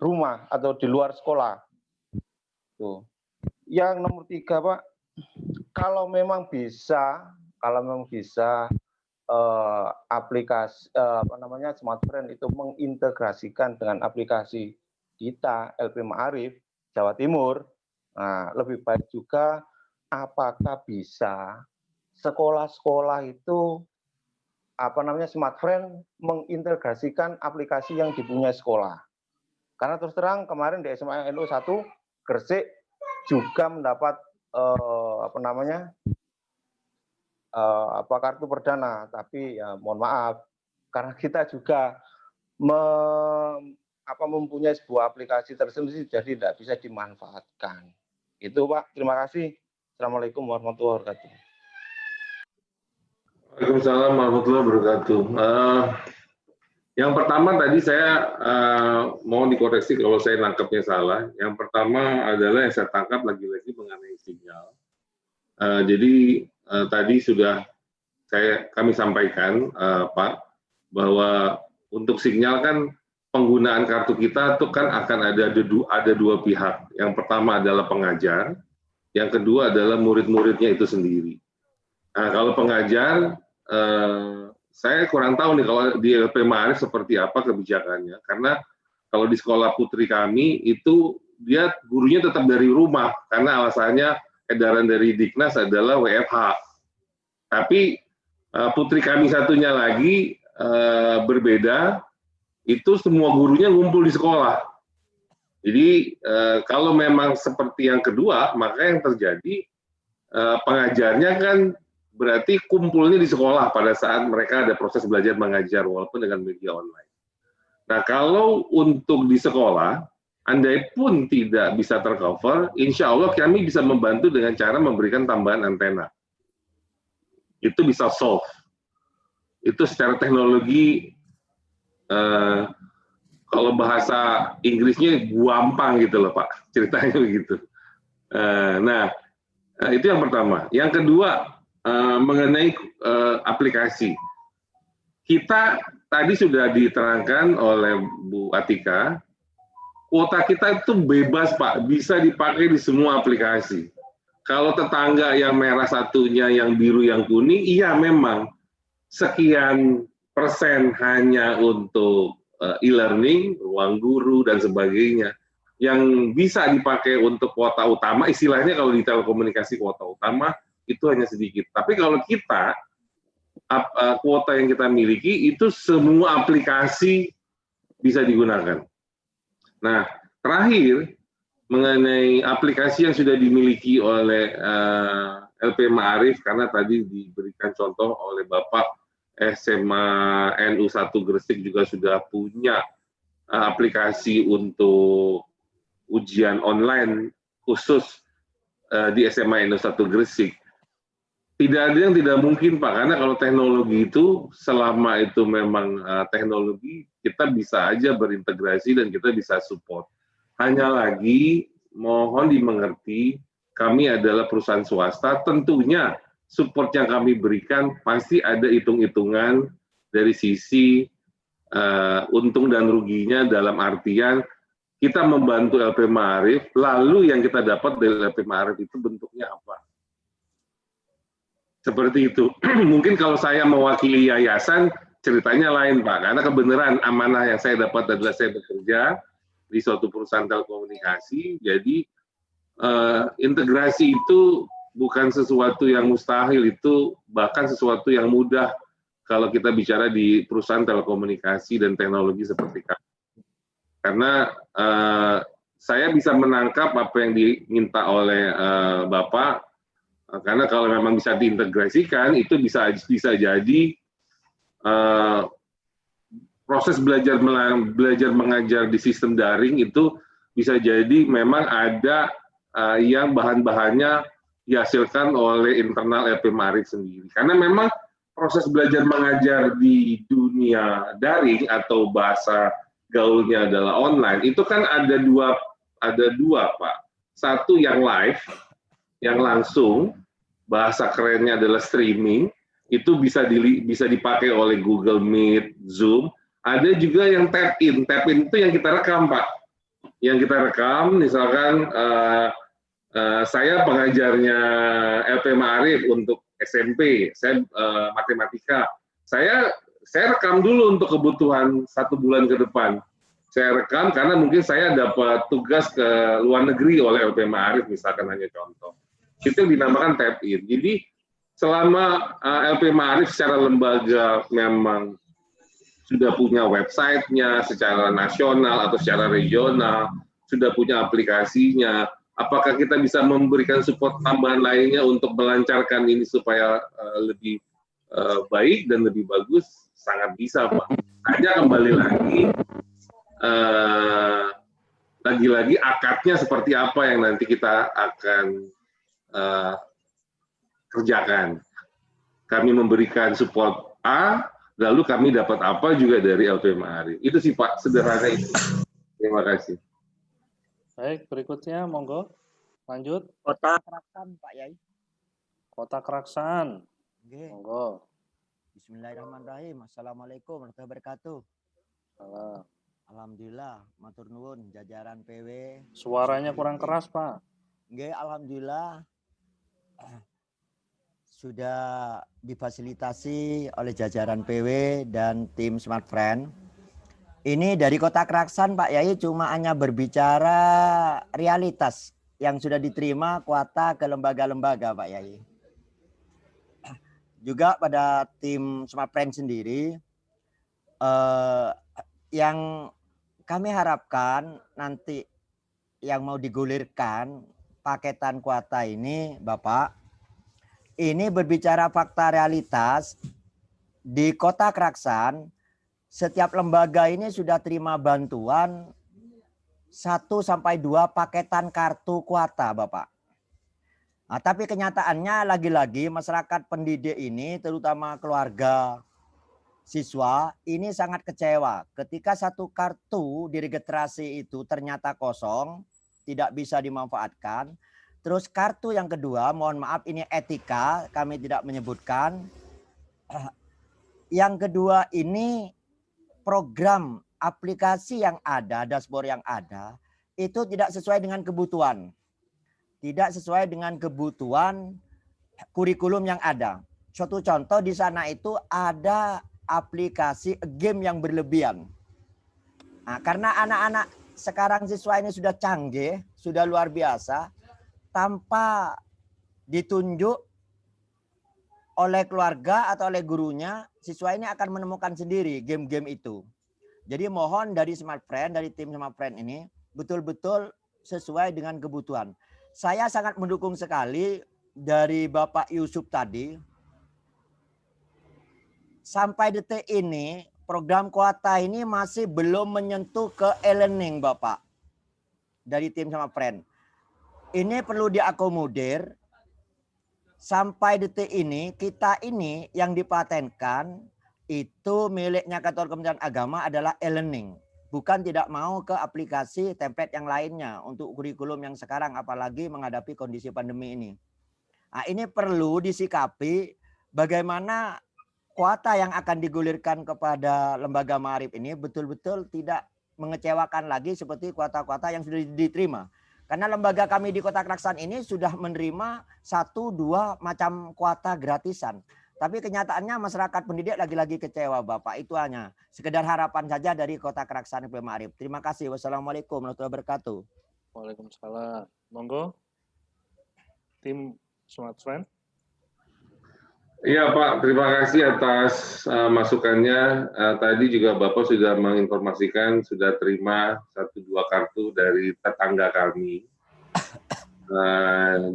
rumah atau di luar sekolah. Tuh. Yang nomor 3, Pak, kalau memang bisa aplikasi smartphone itu mengintegrasikan dengan aplikasi kita LP Ma'arif Jawa Timur. Nah, lebih baik juga apakah bisa sekolah-sekolah itu smartphone mengintegrasikan aplikasi yang dipunyai sekolah. Karena terus terang kemarin di SMA NU 1 Gresik juga mendapat kartu perdana, tapi ya mohon maaf karena kita juga mempunyai sebuah aplikasi tersendiri jadi tidak bisa dimanfaatkan. Itu Pak, terima kasih. Assalamualaikum warahmatullahi wabarakatuh. Waalaikumsalam warahmatullahi wabarakatuh. Yang pertama tadi saya mau dikoreksi kalau saya nangkapnya salah. Yang pertama adalah yang saya tangkap lagi-lagi mengenai sinyal. Jadi tadi sudah kami sampaikan Pak bahwa untuk sinyal kan penggunaan kartu kita itu kan akan ada dua pihak. Yang pertama adalah pengajar, yang kedua adalah murid-muridnya itu sendiri. Nah, kalau pengajar saya kurang tahu nih kalau di LP Ma'arif seperti apa kebijakannya, karena kalau di sekolah putri kami itu dia gurunya tetap dari rumah karena alasannya edaran dari Diknas adalah WFH. Tapi putri kami satunya lagi berbeda, itu semua gurunya ngumpul di sekolah. Jadi kalau memang seperti yang kedua, maka yang terjadi pengajarnya kan berarti kumpulnya di sekolah pada saat mereka ada proses belajar mengajar walaupun dengan media online. Nah, kalau untuk di sekolah, andai pun tidak bisa tercover, insya Allah kami bisa membantu dengan cara memberikan tambahan antena. Itu bisa solve. Itu secara teknologi, kalau bahasa Inggrisnya gampang gitu loh Pak, ceritanya begitu. Nah, itu yang pertama. Yang kedua, mengenai aplikasi. Kita tadi sudah diterangkan oleh Bu Atika, kuota kita itu bebas Pak, bisa dipakai di semua aplikasi. Kalau tetangga yang merah satunya, yang biru, yang kuning, iya memang sekian persen hanya untuk e-learning, ruang guru, dan sebagainya. Yang bisa dipakai untuk kuota utama, istilahnya kalau di telekomunikasi kuota utama, itu hanya sedikit. Tapi kalau kita, kuota yang kita miliki, itu semua aplikasi bisa digunakan. Nah, terakhir, mengenai aplikasi yang sudah dimiliki oleh LP Ma'arif, karena tadi diberikan contoh oleh Bapak SMA NU 1 Gresik juga sudah punya aplikasi untuk ujian online khusus di SMA NU 1 Gresik. Tidak ada yang tidak mungkin Pak, karena kalau teknologi itu, selama itu memang teknologi, kita bisa aja berintegrasi dan kita bisa support. Hanya lagi, mohon dimengerti, kami adalah perusahaan swasta, tentunya support yang kami berikan pasti ada hitung-hitungan dari sisi untung dan ruginya, dalam artian kita membantu LP Ma'arif, lalu yang kita dapat dari LP Ma'arif itu bentuknya apa. Seperti itu. Mungkin kalau saya mewakili yayasan, ceritanya lain Pak, karena kebenaran amanah yang saya dapat adalah saya bekerja di suatu perusahaan telekomunikasi, jadi integrasi itu bukan sesuatu yang mustahil, itu bahkan sesuatu yang mudah kalau kita bicara di perusahaan telekomunikasi dan teknologi seperti kami. Karena saya bisa menangkap apa yang diminta oleh Bapak, karena kalau memang bisa diintegrasikan, itu bisa jadi proses belajar mengajar di sistem daring itu bisa jadi memang ada yang bahan-bahannya dihasilkan oleh internal LP Ma'arif sendiri. Karena memang proses belajar mengajar di dunia daring atau bahasa gaulnya adalah online, itu kan ada dua Pak. Satu yang live, yang langsung, bahasa kerennya adalah streaming, itu bisa dipakai oleh Google Meet, Zoom, Ada juga yang tap in itu yang kita rekam Pak. Yang kita rekam, misalkan saya pengajarnya LP Ma'arif untuk SMP, saya matematika. Saya rekam dulu untuk kebutuhan 1 bulan ke depan. Saya rekam karena mungkin saya dapat tugas ke luar negeri oleh LP Ma'arif, misalkan hanya contoh. Itu yang dinamakan tap in. Jadi selama LP Ma'arif secara lembaga memang sudah punya websitenya secara nasional atau secara regional, sudah punya aplikasinya, apakah kita bisa memberikan support tambahan lainnya untuk melancarkan ini supaya lebih baik dan lebih bagus? Sangat bisa, Pak. Hanya kembali lagi akadnya seperti apa yang nanti kita akan kerjakan. Kami memberikan support A, lalu kami dapat apa juga dari LP Ma'arif. Itu sih Pak, sederhana itu. Terima kasih. Baik, berikutnya monggo. Lanjut. Kota Keraksan Pak Yai. Kota Keraksan. Nggih. Monggo. Bismillahirrahmanirrahim. Assalamualaikum warahmatullahi wabarakatuh. Salam. Alhamdulillah, matur nuwun jajaran PW. Suaranya kurang keras, Pak. Nggih, alhamdulillah. Sudah difasilitasi oleh jajaran PW dan tim Smart Friend. Ini dari Kota Keraksan Pak Yai cuma hanya berbicara realitas yang sudah diterima kuota ke lembaga-lembaga Pak Yai. Juga pada tim Smart Friend sendiri yang kami harapkan nanti yang mau digulirkan paketan kuota ini Bapak, ini berbicara fakta realitas di Kota Keraksan, setiap lembaga ini sudah terima bantuan 1-2 paketan kartu kuota, Bapak. Nah, tapi kenyataannya lagi-lagi masyarakat pendidik ini, terutama keluarga siswa, ini sangat kecewa ketika satu kartu diregistrasi itu ternyata kosong, tidak bisa dimanfaatkan. Terus kartu yang kedua, mohon maaf ini etika, kami tidak menyebutkan. Yang kedua ini program aplikasi yang ada, dashboard yang ada, itu tidak sesuai dengan kebutuhan. Tidak sesuai dengan kebutuhan kurikulum yang ada. Suatu contoh di sana itu ada aplikasi game yang berlebihan. Nah, karena anak-anak sekarang siswa ini sudah canggih, sudah luar biasa, tanpa ditunjuk oleh keluarga atau oleh gurunya, siswa ini akan menemukan sendiri game-game itu. Jadi mohon dari Smart Friend, dari tim Smart Friend ini, betul-betul sesuai dengan kebutuhan. Saya sangat mendukung sekali dari Bapak Yusuf tadi. Sampai detik ini, program kuota ini masih belum menyentuh ke e-learning Bapak. Dari tim Smart Friend. Ini perlu diakomodir. Sampai detik ini, kita ini yang dipatenkan itu miliknya Kantor Kementerian Agama adalah e-learning. Bukan tidak mau ke aplikasi template yang lainnya untuk kurikulum yang sekarang, apalagi menghadapi kondisi pandemi ini. Nah, ini perlu disikapi bagaimana kuota yang akan digulirkan kepada lembaga Ma'arif ini betul-betul tidak mengecewakan lagi seperti kuota-kuota yang sudah diterima. Karena lembaga kami di Kota Keraksan ini sudah menerima 1-2 macam kuota gratisan. Tapi kenyataannya masyarakat pendidik lagi-lagi kecewa Bapak. Itu hanya sekedar harapan saja dari Kota Keraksan LP Ma'arif. Terima kasih. Wassalamualaikum warahmatullahi wabarakatuh. Waalaikumsalam. Monggo. Tim Smart Friend. Iya Pak, terima kasih atas masukannya. Tadi juga Bapak sudah menginformasikan sudah terima 1-2 kartu dari tetangga kami.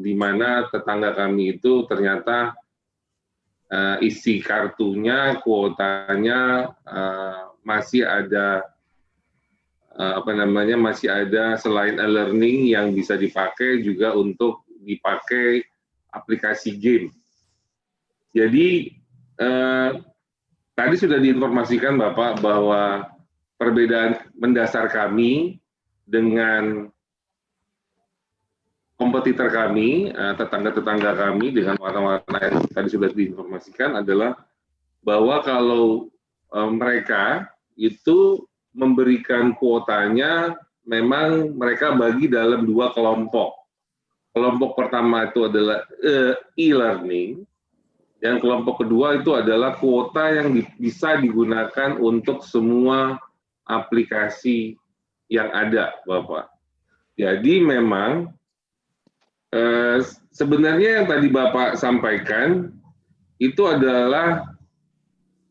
Di mana tetangga kami itu ternyata isi kartunya, kuotanya masih ada masih ada selain e-learning yang bisa dipakai juga untuk dipakai aplikasi game. Jadi tadi sudah diinformasikan Bapak bahwa perbedaan mendasar kami dengan kompetitor kami, tetangga-tetangga kami dengan warna-warna yang tadi sudah diinformasikan adalah bahwa kalau mereka itu memberikan kuotanya, memang mereka bagi dalam 2 kelompok. Kelompok pertama itu adalah e-learning, yang kelompok kedua itu adalah kuota yang bisa digunakan untuk semua aplikasi yang ada, Bapak. Jadi memang sebenarnya yang tadi Bapak sampaikan itu adalah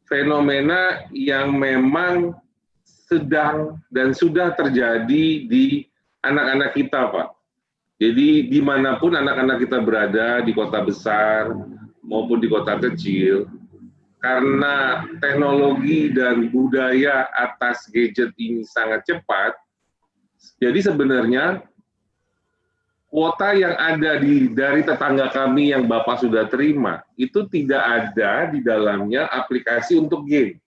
fenomena yang memang sedang dan sudah terjadi di anak-anak kita, Pak. Jadi dimanapun anak-anak kita berada, di kota besar maupun di kota kecil, karena teknologi dan budaya atas gadget ini sangat cepat, jadi sebenarnya kuota yang ada dari tetangga kami yang Bapak sudah terima, itu tidak ada di dalamnya aplikasi untuk game.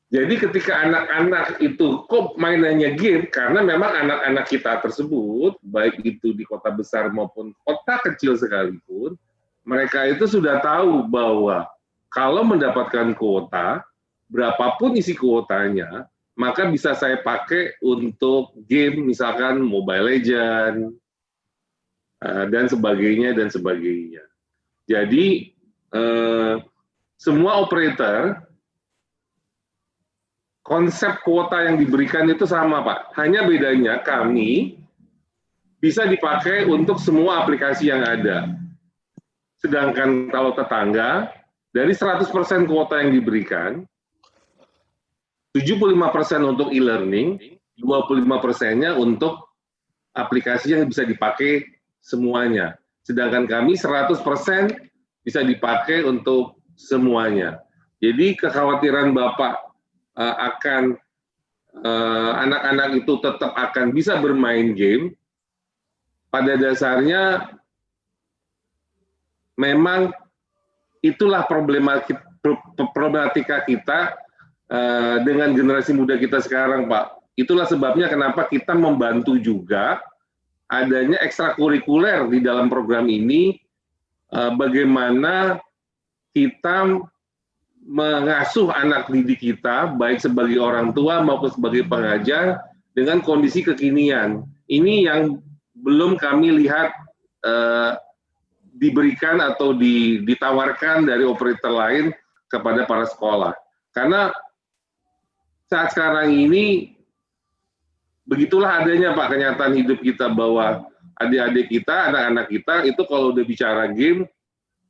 Jadi ketika anak-anak itu kok mainannya game, karena memang anak-anak kita tersebut, baik itu di kota besar maupun kota kecil sekalipun, mereka itu sudah tahu bahwa kalau mendapatkan kuota, berapapun isi kuotanya, maka bisa saya pakai untuk game, misalkan Mobile Legends, dan sebagainya, dan sebagainya. Jadi, semua operator, konsep kuota yang diberikan itu sama, Pak. Hanya bedanya kami bisa dipakai untuk semua aplikasi yang ada. Sedangkan kalau tetangga, dari 100% kuota yang diberikan, 75% untuk e-learning, 25%-nya untuk aplikasi yang bisa dipakai semuanya. Sedangkan kami 100% bisa dipakai untuk semuanya. Jadi kekhawatiran Bapak akan anak-anak itu tetap akan bisa bermain game, pada dasarnya memang itulah problematika kita dengan generasi muda kita sekarang, Pak. Itulah sebabnya kenapa kita membantu juga adanya ekstrakurikuler di dalam program ini, bagaimana kita mengasuh anak didik kita, baik sebagai orang tua maupun sebagai pengajar, dengan kondisi kekinian. Ini yang belum kami lihat diberikan atau ditawarkan dari operator lain kepada para sekolah. Karena saat sekarang ini, begitulah adanya Pak kenyataan hidup kita, bahwa adik-adik kita, anak-anak kita, itu kalau udah bicara game,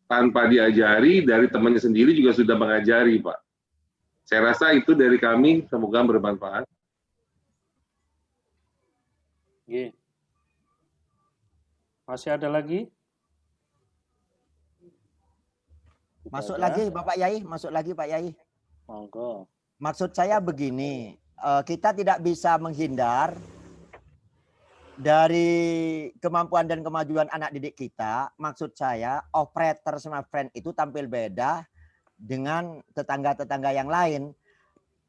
tanpa diajari, dari temannya sendiri juga sudah mengajari, Pak. Saya rasa itu dari kami, semoga bermanfaat. Masih ada lagi? Masuk lagi Bapak Yai, masuk lagi Pak Yai. Monggo. Maksud saya begini, kita tidak bisa menghindar dari kemampuan dan kemajuan anak didik kita. Maksud saya, operator smartphone itu tampil beda dengan tetangga-tetangga yang lain.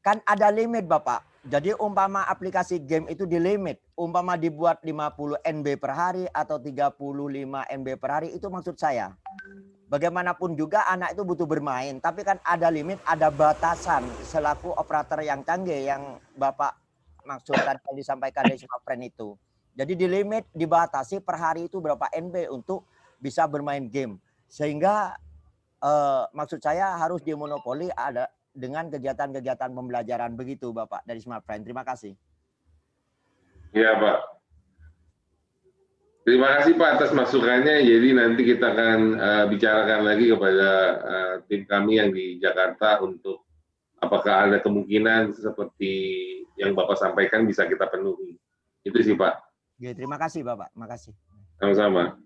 Kan ada limit Bapak. Jadi umpama aplikasi game itu di limit. Umpama dibuat 50 MB per hari atau 35 MB per hari, itu maksud saya. Bagaimanapun juga anak itu butuh bermain. Tapi kan ada limit, ada batasan selaku operator yang canggih yang Bapak maksud tadi disampaikan dari smartphone itu. Jadi di limit, dibatasi per hari itu berapa MB untuk bisa bermain game. Sehingga maksud saya harus dimonopoli ada dengan kegiatan-kegiatan pembelajaran begitu Bapak dari smartphone. Terima kasih. Ya Pak. Terima kasih Pak atas masukannya. Jadi nanti kita akan bicarakan lagi kepada tim kami yang di Jakarta untuk apakah ada kemungkinan seperti yang Bapak sampaikan bisa kita penuhi. Itu sih Pak. Ya, terima kasih Bapak, makasih. Sama-sama.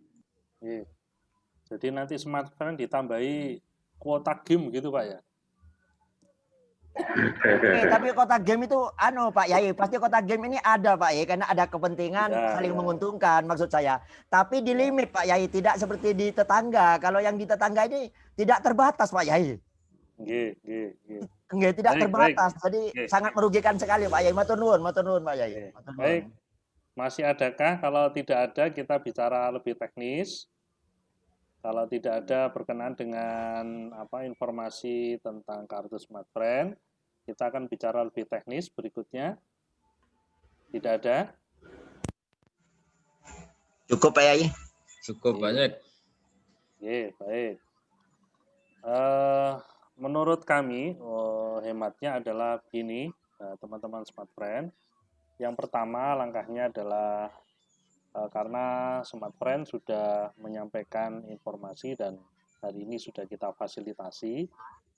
Jadi nanti smartphone ditambahi kuota game gitu Pak ya? Tapi kota game itu Pak Yai, pasti kota game ini ada Pak Yai, karena ada kepentingan saling menguntungkan maksud saya. Tapi di limit Pak Yai, tidak seperti di tetangga. Kalau yang di tetangga ini tidak terbatas Pak Yai. Tidak terbatas. Jadi sangat merugikan sekali Pak Yai. Matur nuwun Pak Yai. Baik. Masih adakah? Kalau tidak ada, kita bicara lebih teknis. Kalau tidak ada berkenaan dengan informasi tentang kartu smartphone, Kita akan bicara lebih teknis berikutnya. Tidak ada? Cukup Pak Yai. Cukup banyak. Oke, baik. Menurut kami, hematnya adalah begini, teman-teman Smart Friend. Yang pertama langkahnya adalah karena Smart Friend sudah menyampaikan informasi dan hari ini sudah kita fasilitasi,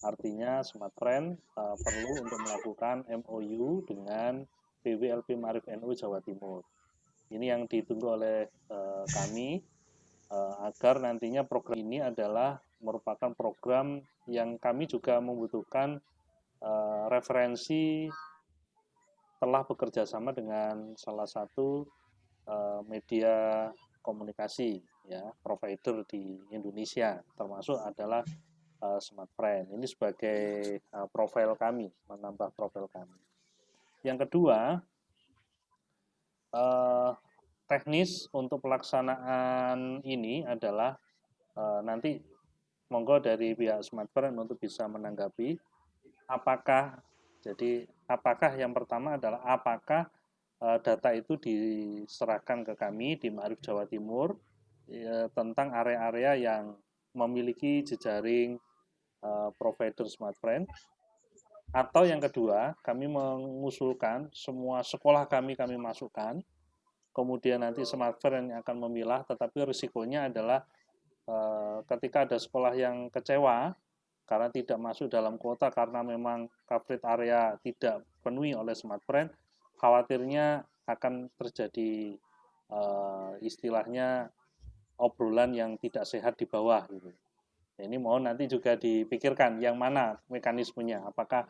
artinya Smart Friend perlu untuk melakukan MOU dengan PWLP Maarif NU Jawa Timur. Ini yang ditunggu oleh kami agar nantinya program ini adalah merupakan program yang kami juga membutuhkan referensi telah bekerja sama dengan salah satu media komunikasi ya provider di Indonesia, termasuk adalah Smart Friend. Ini sebagai profil kami, menambah profil kami. Yang kedua, teknis untuk pelaksanaan ini adalah nanti monggo dari pihak Smart Friend untuk bisa menanggapi apakah yang pertama adalah apakah data itu diserahkan ke kami di Maarif Jawa Timur tentang area-area yang memiliki jejaring provider Smart Friend, atau yang kedua kami mengusulkan semua sekolah kami masukkan, kemudian nanti Smart Friend yang akan memilah, tetapi risikonya adalah ketika ada sekolah yang kecewa karena tidak masuk dalam kuota karena memang coverage area tidak penuhi oleh Smart Friend, khawatirnya akan terjadi istilahnya obrolan yang tidak sehat di bawah gitu. Ini mohon nanti juga dipikirkan yang mana mekanismenya, apakah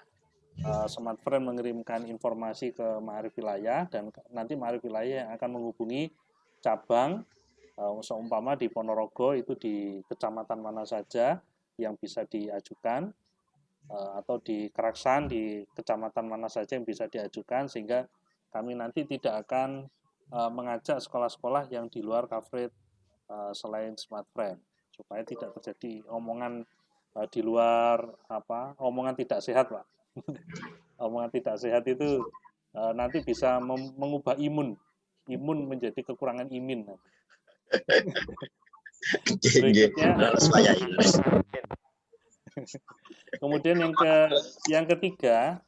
Smart Friend mengirimkan informasi ke Maarif Wilayah dan nanti Maarif Wilayah yang akan menghubungi cabang seumpama di Ponorogo itu di kecamatan mana saja yang bisa diajukan, atau di Keraksan di kecamatan mana saja yang bisa diajukan, sehingga kami nanti tidak akan mengajak sekolah-sekolah yang di luar coverage selain Smart Friend, supaya tidak terjadi omongan di luar omongan tidak sehat, Pak. Omongan tidak sehat itu nanti bisa mengubah imun menjadi kekurangan imin. Berikutnya, kemudian yang ketiga,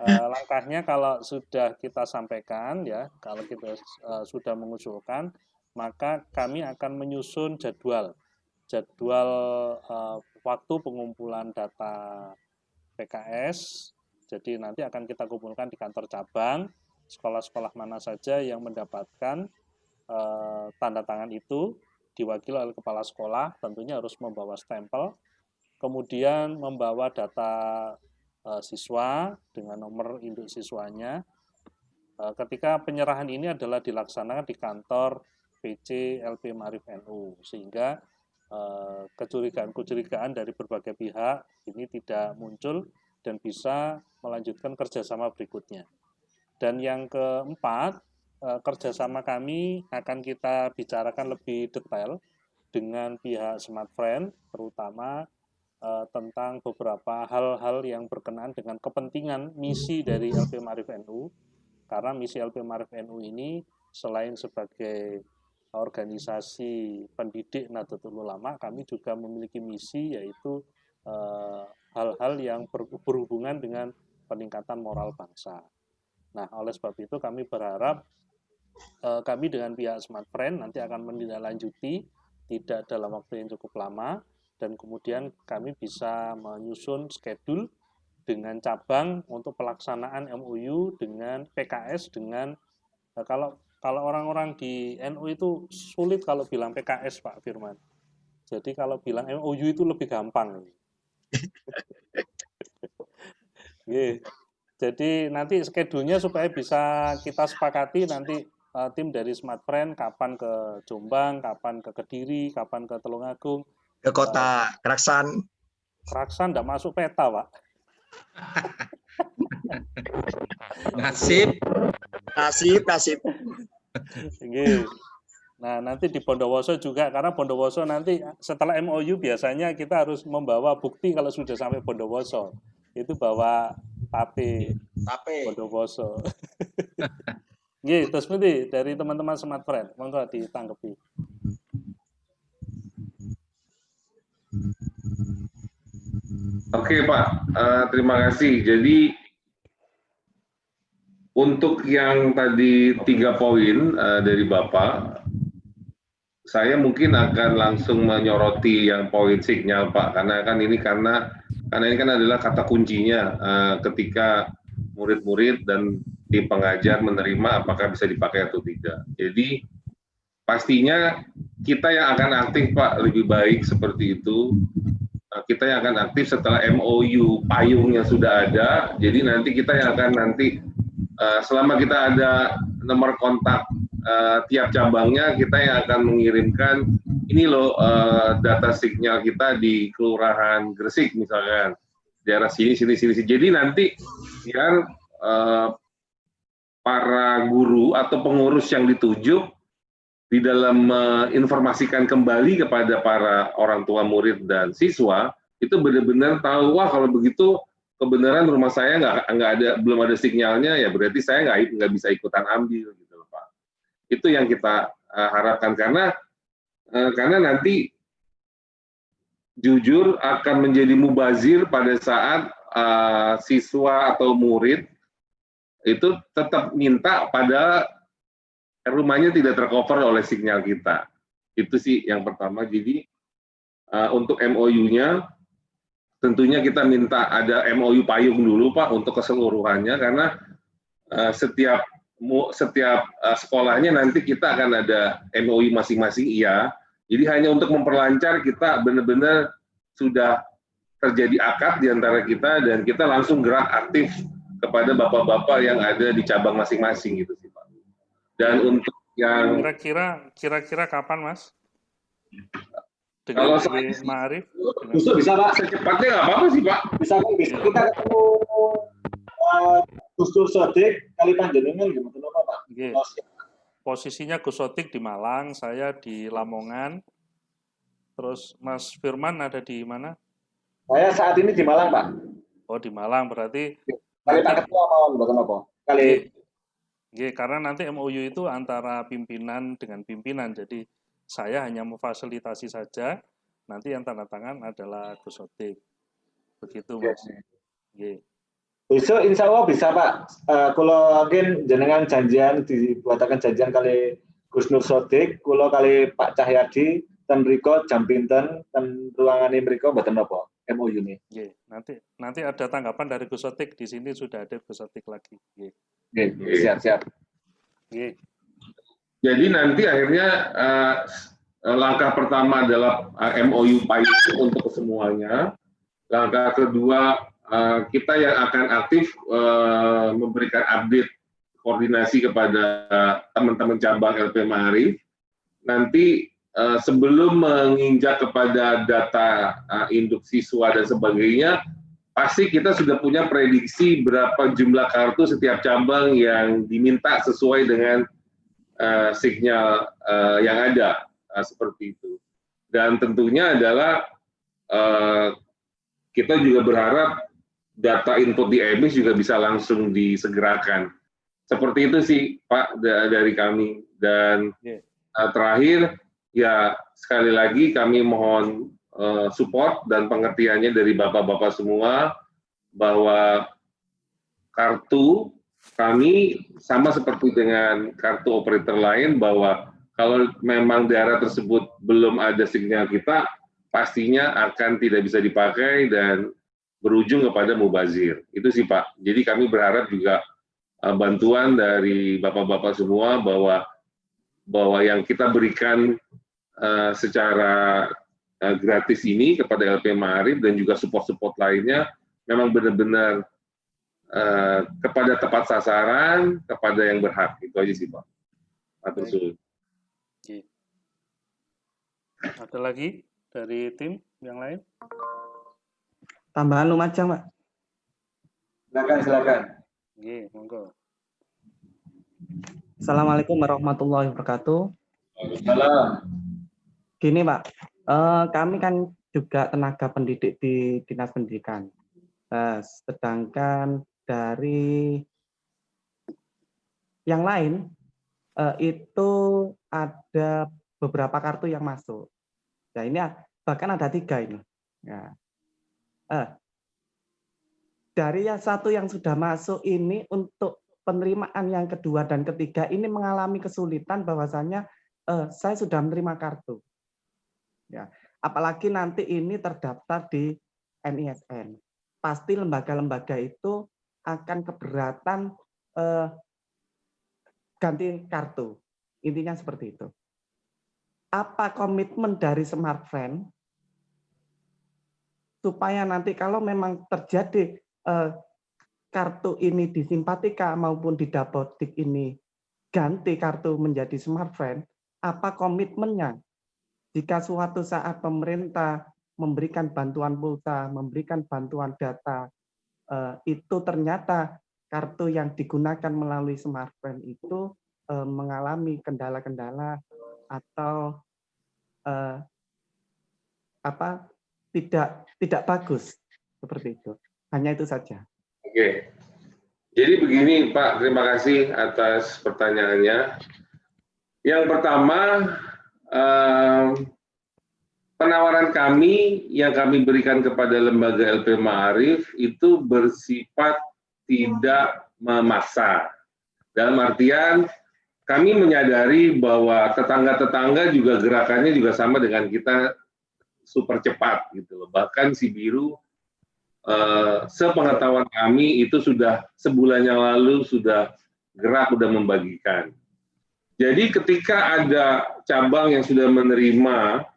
langkahnya kalau sudah kita sampaikan ya, kalau kita sudah mengusulkan, maka kami akan menyusun jadwal waktu pengumpulan data PKS. Jadi nanti akan kita kumpulkan di kantor cabang, sekolah-sekolah mana saja yang mendapatkan tanda tangan itu diwakili oleh kepala sekolah, tentunya harus membawa stempel, kemudian membawa data siswa dengan nomor induk siswanya. Ketika penyerahan ini adalah dilaksanakan di kantor PC LP Maarif NU, sehingga kecurigaan dari berbagai pihak ini tidak muncul dan bisa melanjutkan kerjasama berikutnya. Dan yang keempat, kerjasama kami akan kita bicarakan lebih detail dengan pihak Smart Friend, terutama tentang beberapa hal-hal yang berkenaan dengan kepentingan misi dari LP Maarif NU, karena misi LP Maarif NU ini selain sebagai organisasi pendidik Nahdlatul Ulama, kami juga memiliki misi, yaitu hal-hal yang berhubungan dengan peningkatan moral bangsa. Nah, oleh sebab itu kami berharap kami dengan pihak Smart Friend nanti akan menindaklanjuti tidak dalam waktu yang cukup lama, dan kemudian kami bisa menyusun schedule dengan cabang untuk pelaksanaan MOU dengan PKS dengan kalau orang-orang di NU itu sulit kalau bilang PKS, Pak Firman. Jadi kalau bilang MOU itu lebih gampang. Jadi nanti schedule-nya supaya bisa kita sepakati nanti tim dari Smart Friend kapan ke Jombang, kapan ke Kediri, kapan ke Tulungagung, ke kota Keraksan. Keraksan enggak masuk peta, Pak. Nasib. Nah, nanti di Bondowoso juga, karena Bondowoso nanti setelah MOU biasanya kita harus membawa bukti kalau sudah sampai Bondowoso. itu bawa tape Bondowoso. Nggih, terus pundi dari teman-teman Smart Friend, monggo ditanggapi. Oke Pak, terima kasih. Jadi untuk yang tadi 3 poin dari Bapak, saya mungkin akan langsung menyoroti yang poin signal Pak, karena ini kan adalah kata kuncinya ketika murid-murid dan tim pengajar menerima apakah bisa dipakai atau tidak. Jadi pastinya kita yang akan aktif Pak, lebih baik seperti itu. Kita yang akan aktif setelah MOU payungnya sudah ada, jadi nanti kita yang akan selama kita ada nomor kontak tiap cabangnya, kita yang akan mengirimkan ini loh data signal kita di Kelurahan Gresik misalkan, daerah sini. Jadi nanti biar para guru atau pengurus yang ditunjuk di dalam menginformasikan kembali kepada para orang tua murid dan siswa, itu benar-benar tahu, wah kalau begitu kebenaran rumah saya belum ada sinyalnya, ya berarti saya nggak bisa ikutan ambil gitu loh Pak. Itu yang kita harapkan, karena nanti jujur akan menjadi mubazir pada saat siswa atau murid itu tetap minta pada rumahnya tidak tercover oleh sinyal kita. Itu sih yang pertama. Jadi untuk MOU-nya tentunya kita minta ada MOU payung dulu Pak untuk keseluruhannya, karena setiap sekolahnya nanti kita akan ada MOU masing-masing, iya. Jadi hanya untuk memperlancar, kita benar-benar sudah terjadi akad di antara kita dan kita langsung gerak aktif kepada bapak-bapak yang ada di cabang masing-masing gitu sih Pak. Dan untuk yang kira-kira kapan Mas? Kalau Ma'arif? Bisa Pak, secepatnya nggak apa-apa sih Pak. Bisa kita ketemu Gus Dur Sodik kali panjenengan gimana Pak? Posisinya Gus Sodik di Malang, saya di Lamongan. Terus Mas Firman ada di mana? Saya saat ini di Malang Pak. Oh di Malang, berarti kali tak ketemu mau bukan apa? Kali karena nanti MOU itu antara pimpinan dengan pimpinan, jadi saya hanya memfasilitasi saja, nanti yang tanda tangan adalah Gus Sodik. Begitu Mas. Besok insya Allah bisa Pak. Kalau mungkin jenengan janjian, dibuatakan janjian kali Gus Nur Sodik, kalau kali Pak Cahyadi, dan Riko jam pinten, dan ruangan ini Riko mboten apa MOU ini. Nanti ada tanggapan dari Gus Sodik, di sini sudah ada Gus Sodik lagi. Siap. Jadi nanti akhirnya langkah pertama adalah MOU payung untuk semuanya. Langkah kedua kita yang akan aktif memberikan update koordinasi kepada teman-teman cabang LP Ma'arif. Nanti sebelum menginjak kepada data induk siswa dan sebagainya, pasti kita sudah punya prediksi berapa jumlah kartu setiap cabang yang diminta sesuai dengan sinyal yang ada, seperti itu. Dan tentunya adalah kita juga berharap data input di EMIS juga bisa langsung disegerakan. Seperti itu sih Pak dari kami. Dan terakhir, ya sekali lagi kami mohon support dan pengertiannya dari bapak-bapak semua, bahwa kartu kami sama seperti dengan kartu operator lain, bahwa kalau memang daerah tersebut belum ada sinyal kita, pastinya akan tidak bisa dipakai dan berujung kepada mubazir. Itu sih Pak. Jadi kami berharap juga bantuan dari bapak-bapak semua, bahwa yang kita berikan secara gratis ini kepada LP Ma'arif dan juga support-support lainnya memang benar-benar kepada tepat sasaran, kepada yang berhak. Itu aja sih Pak. Atur suhun. Ada lagi dari tim yang lain? Tambahan Lumajang Pak. Silakan. Monggo. Assalamualaikum warahmatullahi wabarakatuh. Waalaikumsalam. Gini Pak, kami kan juga tenaga pendidik di Dinas Pendidikan. Sedangkan dari yang lain itu ada beberapa kartu yang masuk. Nah, ini bahkan ada 3 ini. Ya. Dari yang satu yang sudah masuk ini untuk penerimaan yang kedua dan ketiga ini mengalami kesulitan bahwasanya saya sudah menerima kartu. Ya, apalagi nanti ini terdaftar di NISN. Pasti lembaga-lembaga itu akan keberatan ganti kartu. Intinya seperti itu. Apa komitmen dari Smartfriend supaya nanti kalau memang terjadi kartu ini di Simpatika maupun di Dapodik ini ganti kartu menjadi Smartfriend, apa komitmennya? Jika suatu saat pemerintah memberikan bantuan pulsa, memberikan bantuan data, itu ternyata kartu yang digunakan melalui Smartfriend itu mengalami kendala-kendala atau tidak bagus seperti itu. Hanya itu saja. Oke. Jadi begini Pak, terima kasih atas pertanyaannya. Yang pertama, penawaran kami yang kami berikan kepada lembaga LP Ma'arif itu bersifat tidak memaksa. Dalam artian, kami menyadari bahwa tetangga-tetangga juga gerakannya juga sama dengan kita, super cepat gitu loh. Bahkan si biru sepengetahuan kami itu sudah sebulan yang lalu sudah gerak, sudah membagikan. Jadi ketika ada cabang yang sudah menerima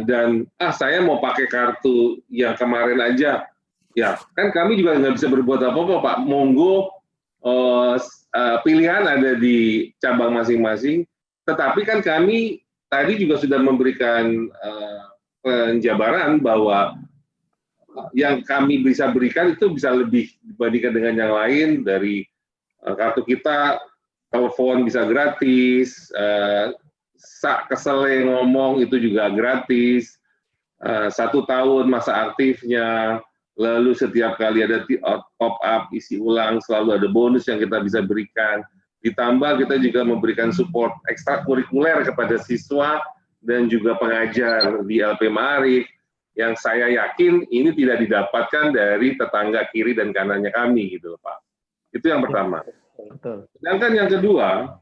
dan saya mau pakai kartu yang kemarin aja, ya kan kami juga nggak bisa berbuat apa-apa Pak. Monggo pilihan ada di cabang masing-masing. Tetapi kan kami tadi juga sudah memberikan penjabaran bahwa yang kami bisa berikan itu bisa lebih dibandingkan dengan yang lain. Dari kartu kita, telepon bisa gratis, kesele ngomong itu juga gratis, 1 tahun masa aktifnya, lalu setiap kali ada top up, isi ulang, selalu ada bonus yang kita bisa berikan. Ditambah kita juga memberikan support ekstrakurikuler kepada siswa dan juga pengajar di LP Ma'arif, yang saya yakin ini tidak didapatkan dari tetangga kiri dan kanannya kami gitu Pak. Itu yang pertama. Sedangkan yang kedua,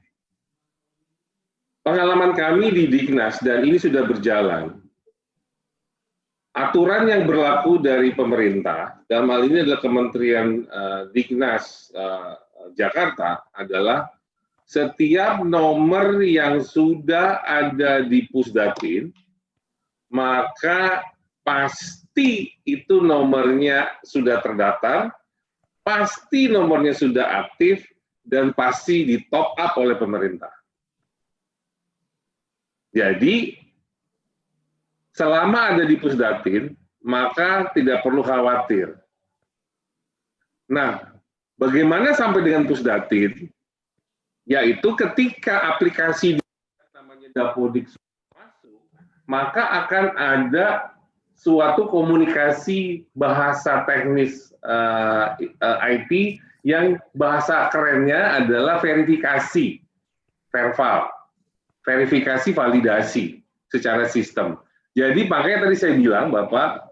pengalaman kami di Diknas dan ini sudah berjalan. Aturan yang berlaku dari pemerintah, dalam hal ini adalah Kementerian Diknas Jakarta, adalah setiap nomor yang sudah ada di Pusdatin, maka pasti itu nomornya sudah terdaftar, pasti nomornya sudah aktif, dan pasti di top up oleh pemerintah. Jadi, selama ada di Pusdatin, maka tidak perlu khawatir. Nah, bagaimana sampai dengan Pusdatin? Yaitu ketika aplikasi namanya Dapodik masuk, maka akan ada suatu komunikasi bahasa teknis IT yang bahasa kerennya adalah verifikasi, verifikasi validasi secara sistem. Jadi makanya tadi saya bilang Bapak,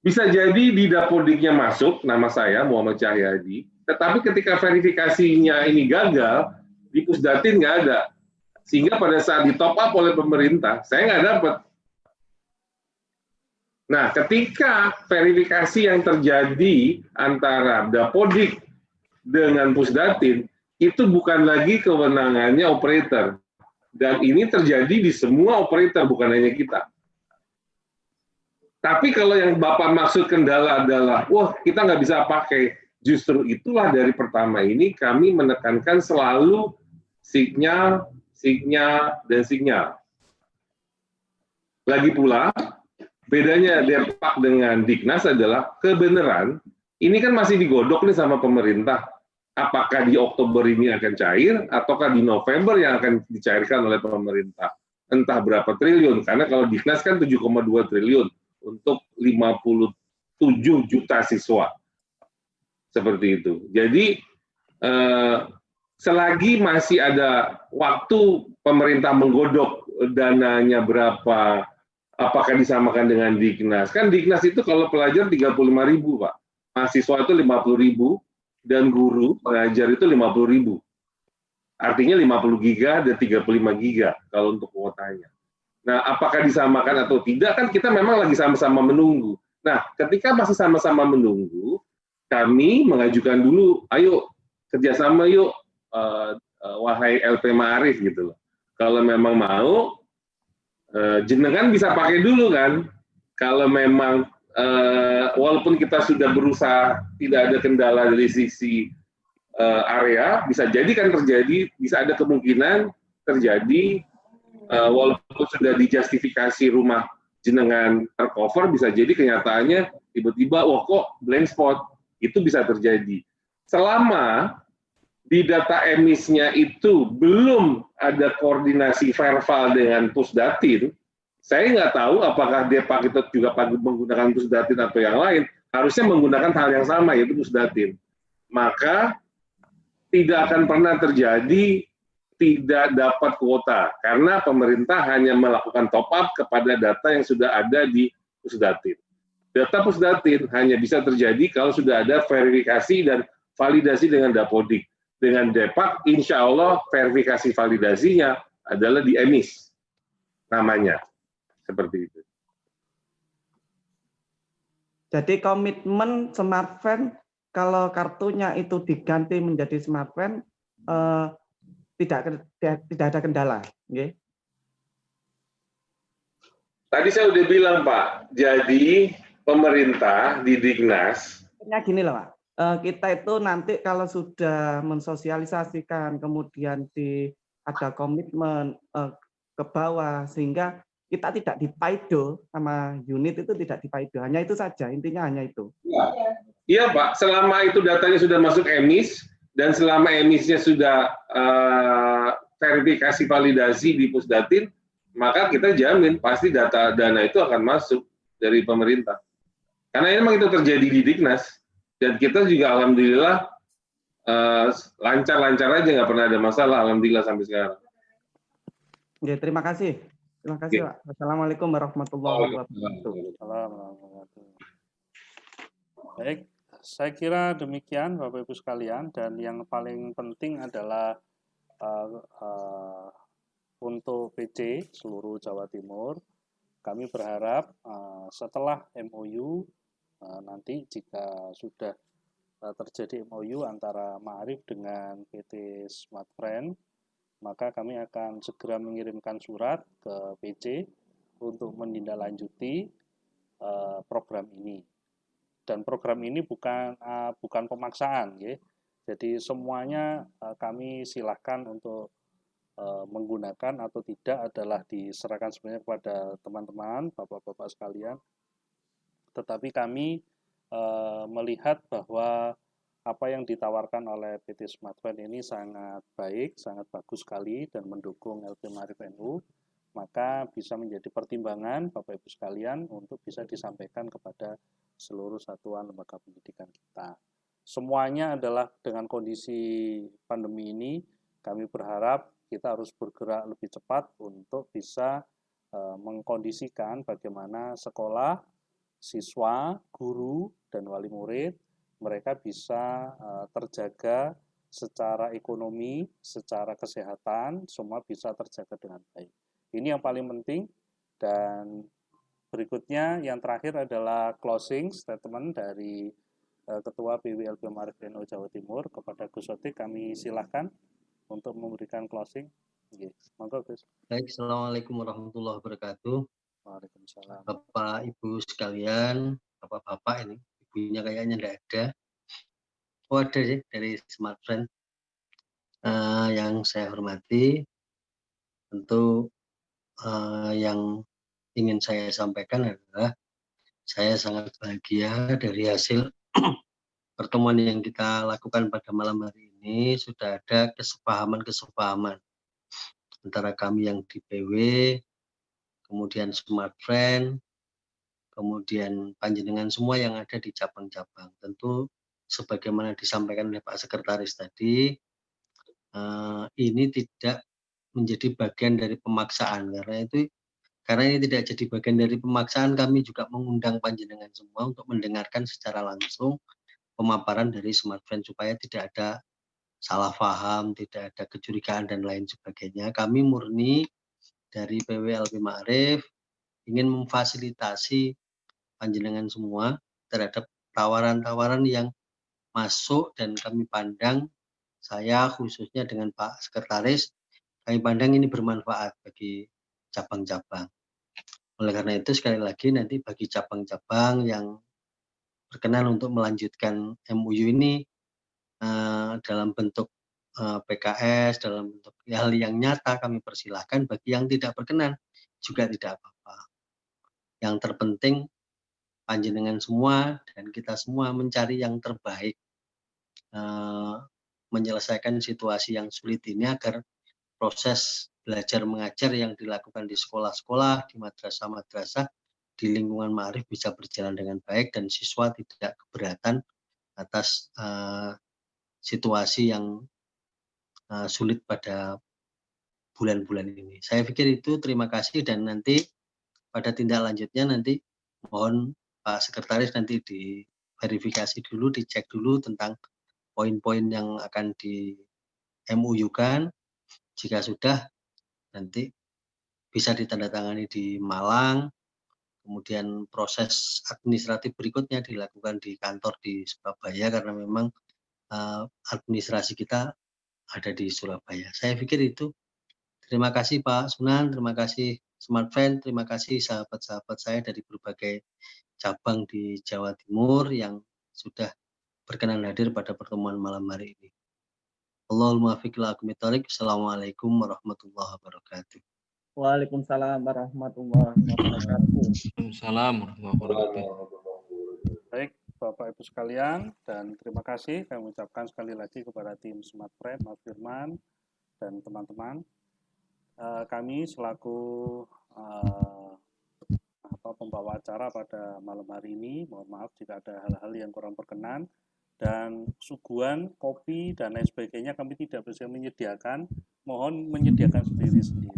bisa jadi di Dapodiknya masuk nama saya Muhammad Cahyadi, tetapi ketika verifikasinya ini gagal, di Pusdatin nggak ada. Sehingga pada saat di top up oleh pemerintah, saya nggak dapat. Nah, ketika verifikasi yang terjadi antara Dapodik dengan Pusdatin, itu bukan lagi kewenangannya operator. Dan ini terjadi di semua operator, bukan hanya kita. Tapi kalau yang Bapak maksud kendala adalah, wah kita nggak bisa pakai, justru itulah dari pertama ini kami menekankan selalu sinyal, dan sinyal. Lagi pula, bedanya Derpak dengan Diknas adalah kebenaran, ini kan masih digodok nih sama pemerintah. Apakah di Oktober ini akan cair, ataukah di November yang akan dicairkan oleh pemerintah. Entah berapa triliun, karena kalau Diknas kan 7,2 triliun untuk 50 7 juta siswa. Seperti itu. Jadi selagi masih ada waktu pemerintah menggodok dananya berapa, apakah disamakan dengan Diknas? Kan Diknas itu kalau pelajar 35.000, Pak. Mahasiswa itu 50.000 dan guru pengajar itu 50.000. Artinya 50 giga dan 35 giga kalau untuk kuotanya. Nah, apakah disamakan atau tidak kan kita memang lagi sama-sama menunggu. Nah, ketika masih sama-sama menunggu, kami mengajukan dulu, ayo kerjasama yuk, wahai LP Ma'arif gitu loh. Kalau memang mau, jenengan bisa pakai dulu kan. Kalau memang walaupun kita sudah berusaha tidak ada kendala dari sisi area, bisa jadi kan terjadi, bisa ada kemungkinan terjadi walaupun sudah dijustifikasi rumah jenengan tercover, bisa jadi kenyataannya tiba-tiba wah kok blank spot. Itu bisa terjadi. Selama di data emisnya itu belum ada koordinasi verbal dengan Pusdatin, saya nggak tahu apakah Depak itu juga menggunakan Pusdatin atau yang lain, harusnya menggunakan hal yang sama, yaitu Pusdatin. Maka tidak akan pernah terjadi tidak dapat kuota, karena pemerintah hanya melakukan top up kepada data yang sudah ada di Pusdatin. Data Pusdatin hanya bisa terjadi kalau sudah ada verifikasi dan validasi dengan Dapodik. Dengan Depak, insya Allah verifikasi validasinya adalah di emis namanya. Seperti itu. Jadi komitmen smartphone kalau kartunya itu diganti menjadi smartphone tidak ada kendala. Okay? Tadi saya udah bilang Pak, jadi pemerintah di Diknas. Gini loh Pak, kita itu nanti kalau sudah mensosialisasikan, kemudian ada komitmen ke bawah, sehingga kita tidak dipaido sama unit itu tidak dipaido, hanya itu saja, intinya hanya itu. Iya Pak, selama itu datanya sudah masuk emis, dan selama emisnya sudah verifikasi validasi di Pusdatin, maka kita jamin pasti dana itu akan masuk dari pemerintah. Karena memang itu terjadi di Diknas, dan kita juga alhamdulillah lancar-lancar aja, nggak pernah ada masalah, alhamdulillah sampai sekarang. Ya, terima kasih. Terima kasih, Pak. Assalamualaikum warahmatullahi wabarakatuh. Baik, saya kira demikian Bapak Ibu sekalian, dan yang paling penting adalah untuk PC seluruh Jawa Timur, kami berharap setelah MOU nanti jika sudah terjadi MOU antara Ma'arif dengan PT Smartfriend, maka kami akan segera mengirimkan surat ke PC untuk menindaklanjuti program ini. Dan program ini bukan pemaksaan, ya. Jadi semuanya kami silahkan untuk menggunakan atau tidak adalah diserahkan sebenarnya kepada teman-teman, bapak-bapak sekalian. Tetapi kami melihat bahwa apa yang ditawarkan oleh PT Smartfriend ini sangat baik, sangat bagus sekali, dan mendukung LP Ma'arif NU, maka bisa menjadi pertimbangan Bapak Ibu sekalian untuk bisa disampaikan kepada seluruh satuan lembaga pendidikan kita. Semuanya adalah dengan kondisi pandemi ini, kami berharap kita harus bergerak lebih cepat untuk bisa mengkondisikan bagaimana sekolah, siswa, guru, dan wali murid mereka bisa terjaga secara ekonomi, secara kesehatan, semua bisa terjaga dengan baik. Ini yang paling penting. Dan berikutnya yang terakhir adalah closing statement dari Ketua PWLP Ma'arif NU Jawa Timur. Kepada Gus Sotik kami silahkan untuk memberikan closing. Monggo Gus. Baik, Assalamualaikum warahmatullahi wabarakatuh. Waalaikumsalam. Bapak Ibu sekalian, Bapak-bapak ini, ibunya kayaknya tidak ada. Oh ada sih dari Smartfriend. Yang saya hormati, tentu yang ingin saya sampaikan adalah saya sangat bahagia dari hasil pertemuan yang kita lakukan pada malam hari ini. Sudah ada kesepahaman antara kami yang di PW, kemudian Smartfriend, kemudian panjenengan semua yang ada di cabang-cabang. Tentu sebagaimana disampaikan oleh Pak Sekretaris tadi, ini tidak menjadi bagian dari pemaksaan, karena ini tidak jadi bagian dari pemaksaan, kami juga mengundang panjenengan semua untuk mendengarkan secara langsung pemaparan dari Smart Friend supaya tidak ada salah paham, tidak ada kecurigaan dan lain sebagainya. Kami murni dari PWLP Ma'arif ingin memfasilitasi panjenengan semua terhadap tawaran-tawaran yang masuk dan kami pandang, saya khususnya dengan Pak Sekretaris, kami pandang ini bermanfaat bagi cabang-cabang. Oleh karena itu sekali lagi nanti bagi cabang-cabang yang berkenan untuk melanjutkan MOU ini dalam bentuk PKS, dalam bentuk hal yang nyata kami persilahkan. Bagi yang tidak berkenan juga tidak apa-apa. Yang terpenting panjenengan semua dan kita semua mencari yang terbaik, menyelesaikan situasi yang sulit ini agar proses belajar mengajar yang dilakukan di sekolah-sekolah, di madrasah-madrasah, di lingkungan Ma'arif bisa berjalan dengan baik dan siswa tidak keberatan atas situasi yang sulit pada bulan-bulan ini. Saya pikir itu, terima kasih, dan nanti pada tindak lanjutnya nanti mohon Pak Sekretaris nanti diverifikasi dulu, dicek dulu tentang poin-poin yang akan di MOU-kan. Jika sudah, nanti bisa ditandatangani di Malang, kemudian proses administratif berikutnya dilakukan di kantor di Surabaya karena memang administrasi kita ada di Surabaya. Saya pikir itu. Terima kasih Pak Sunan, terima kasih Smart Friend, terima kasih sahabat-sahabat saya dari berbagai cabang di Jawa Timur yang sudah berkenan hadir pada pertemuan malam hari ini. Allahumma fiqh lakum itarik. Assalamualaikum warahmatullahi wabarakatuh. Waalaikumsalam warahmatullahi wabarakatuh. Waalaikumsalam warahmatullahi wabarakatuh. Baik, Bapak Ibu sekalian, dan terima kasih kami ucapkan sekali lagi kepada tim Smart Friend, Mas Firman, dan teman-teman. Kami selaku pembawa acara pada malam hari ini, mohon maaf jika ada hal-hal yang kurang berkenan, dan suguhan, kopi, dan lain sebagainya kami tidak bisa menyediakan, mohon menyediakan sendiri-sendiri.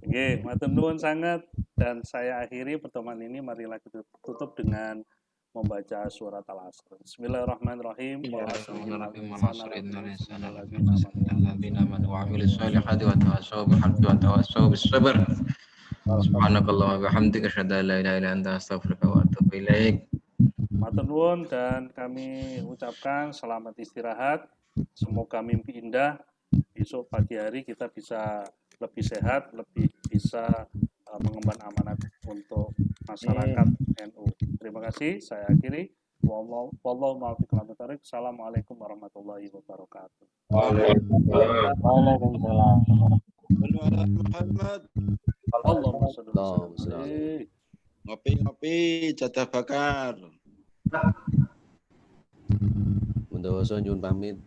Oke, matur nuwun sangat, dan saya akhiri pertemuan ini. Marilah kita tutup dengan membaca surat Al-Asr. Bismillahirrahmanirrahim. Subhanakallah wa bihamdika asyhadu an la ilaha illa anta astaghfiruka wa atubu ilaik. Matur nuwun, dan kami ucapkan selamat istirahat. Semoga mimpi indah. Besok pagi hari kita bisa lebih sehat, lebih bisa mengemban amanat untuk masyarakat NU. Terima kasih. Saya akhiri. Wallahu muwaffiq ila thoriq. Assalamualaikum warahmatullahi wabarakatuh. Waalaikumsalam. Allahumma sholli wa sallim. Ngopi-ngopi, jadah bakar. Mundoso nyuwun pamit.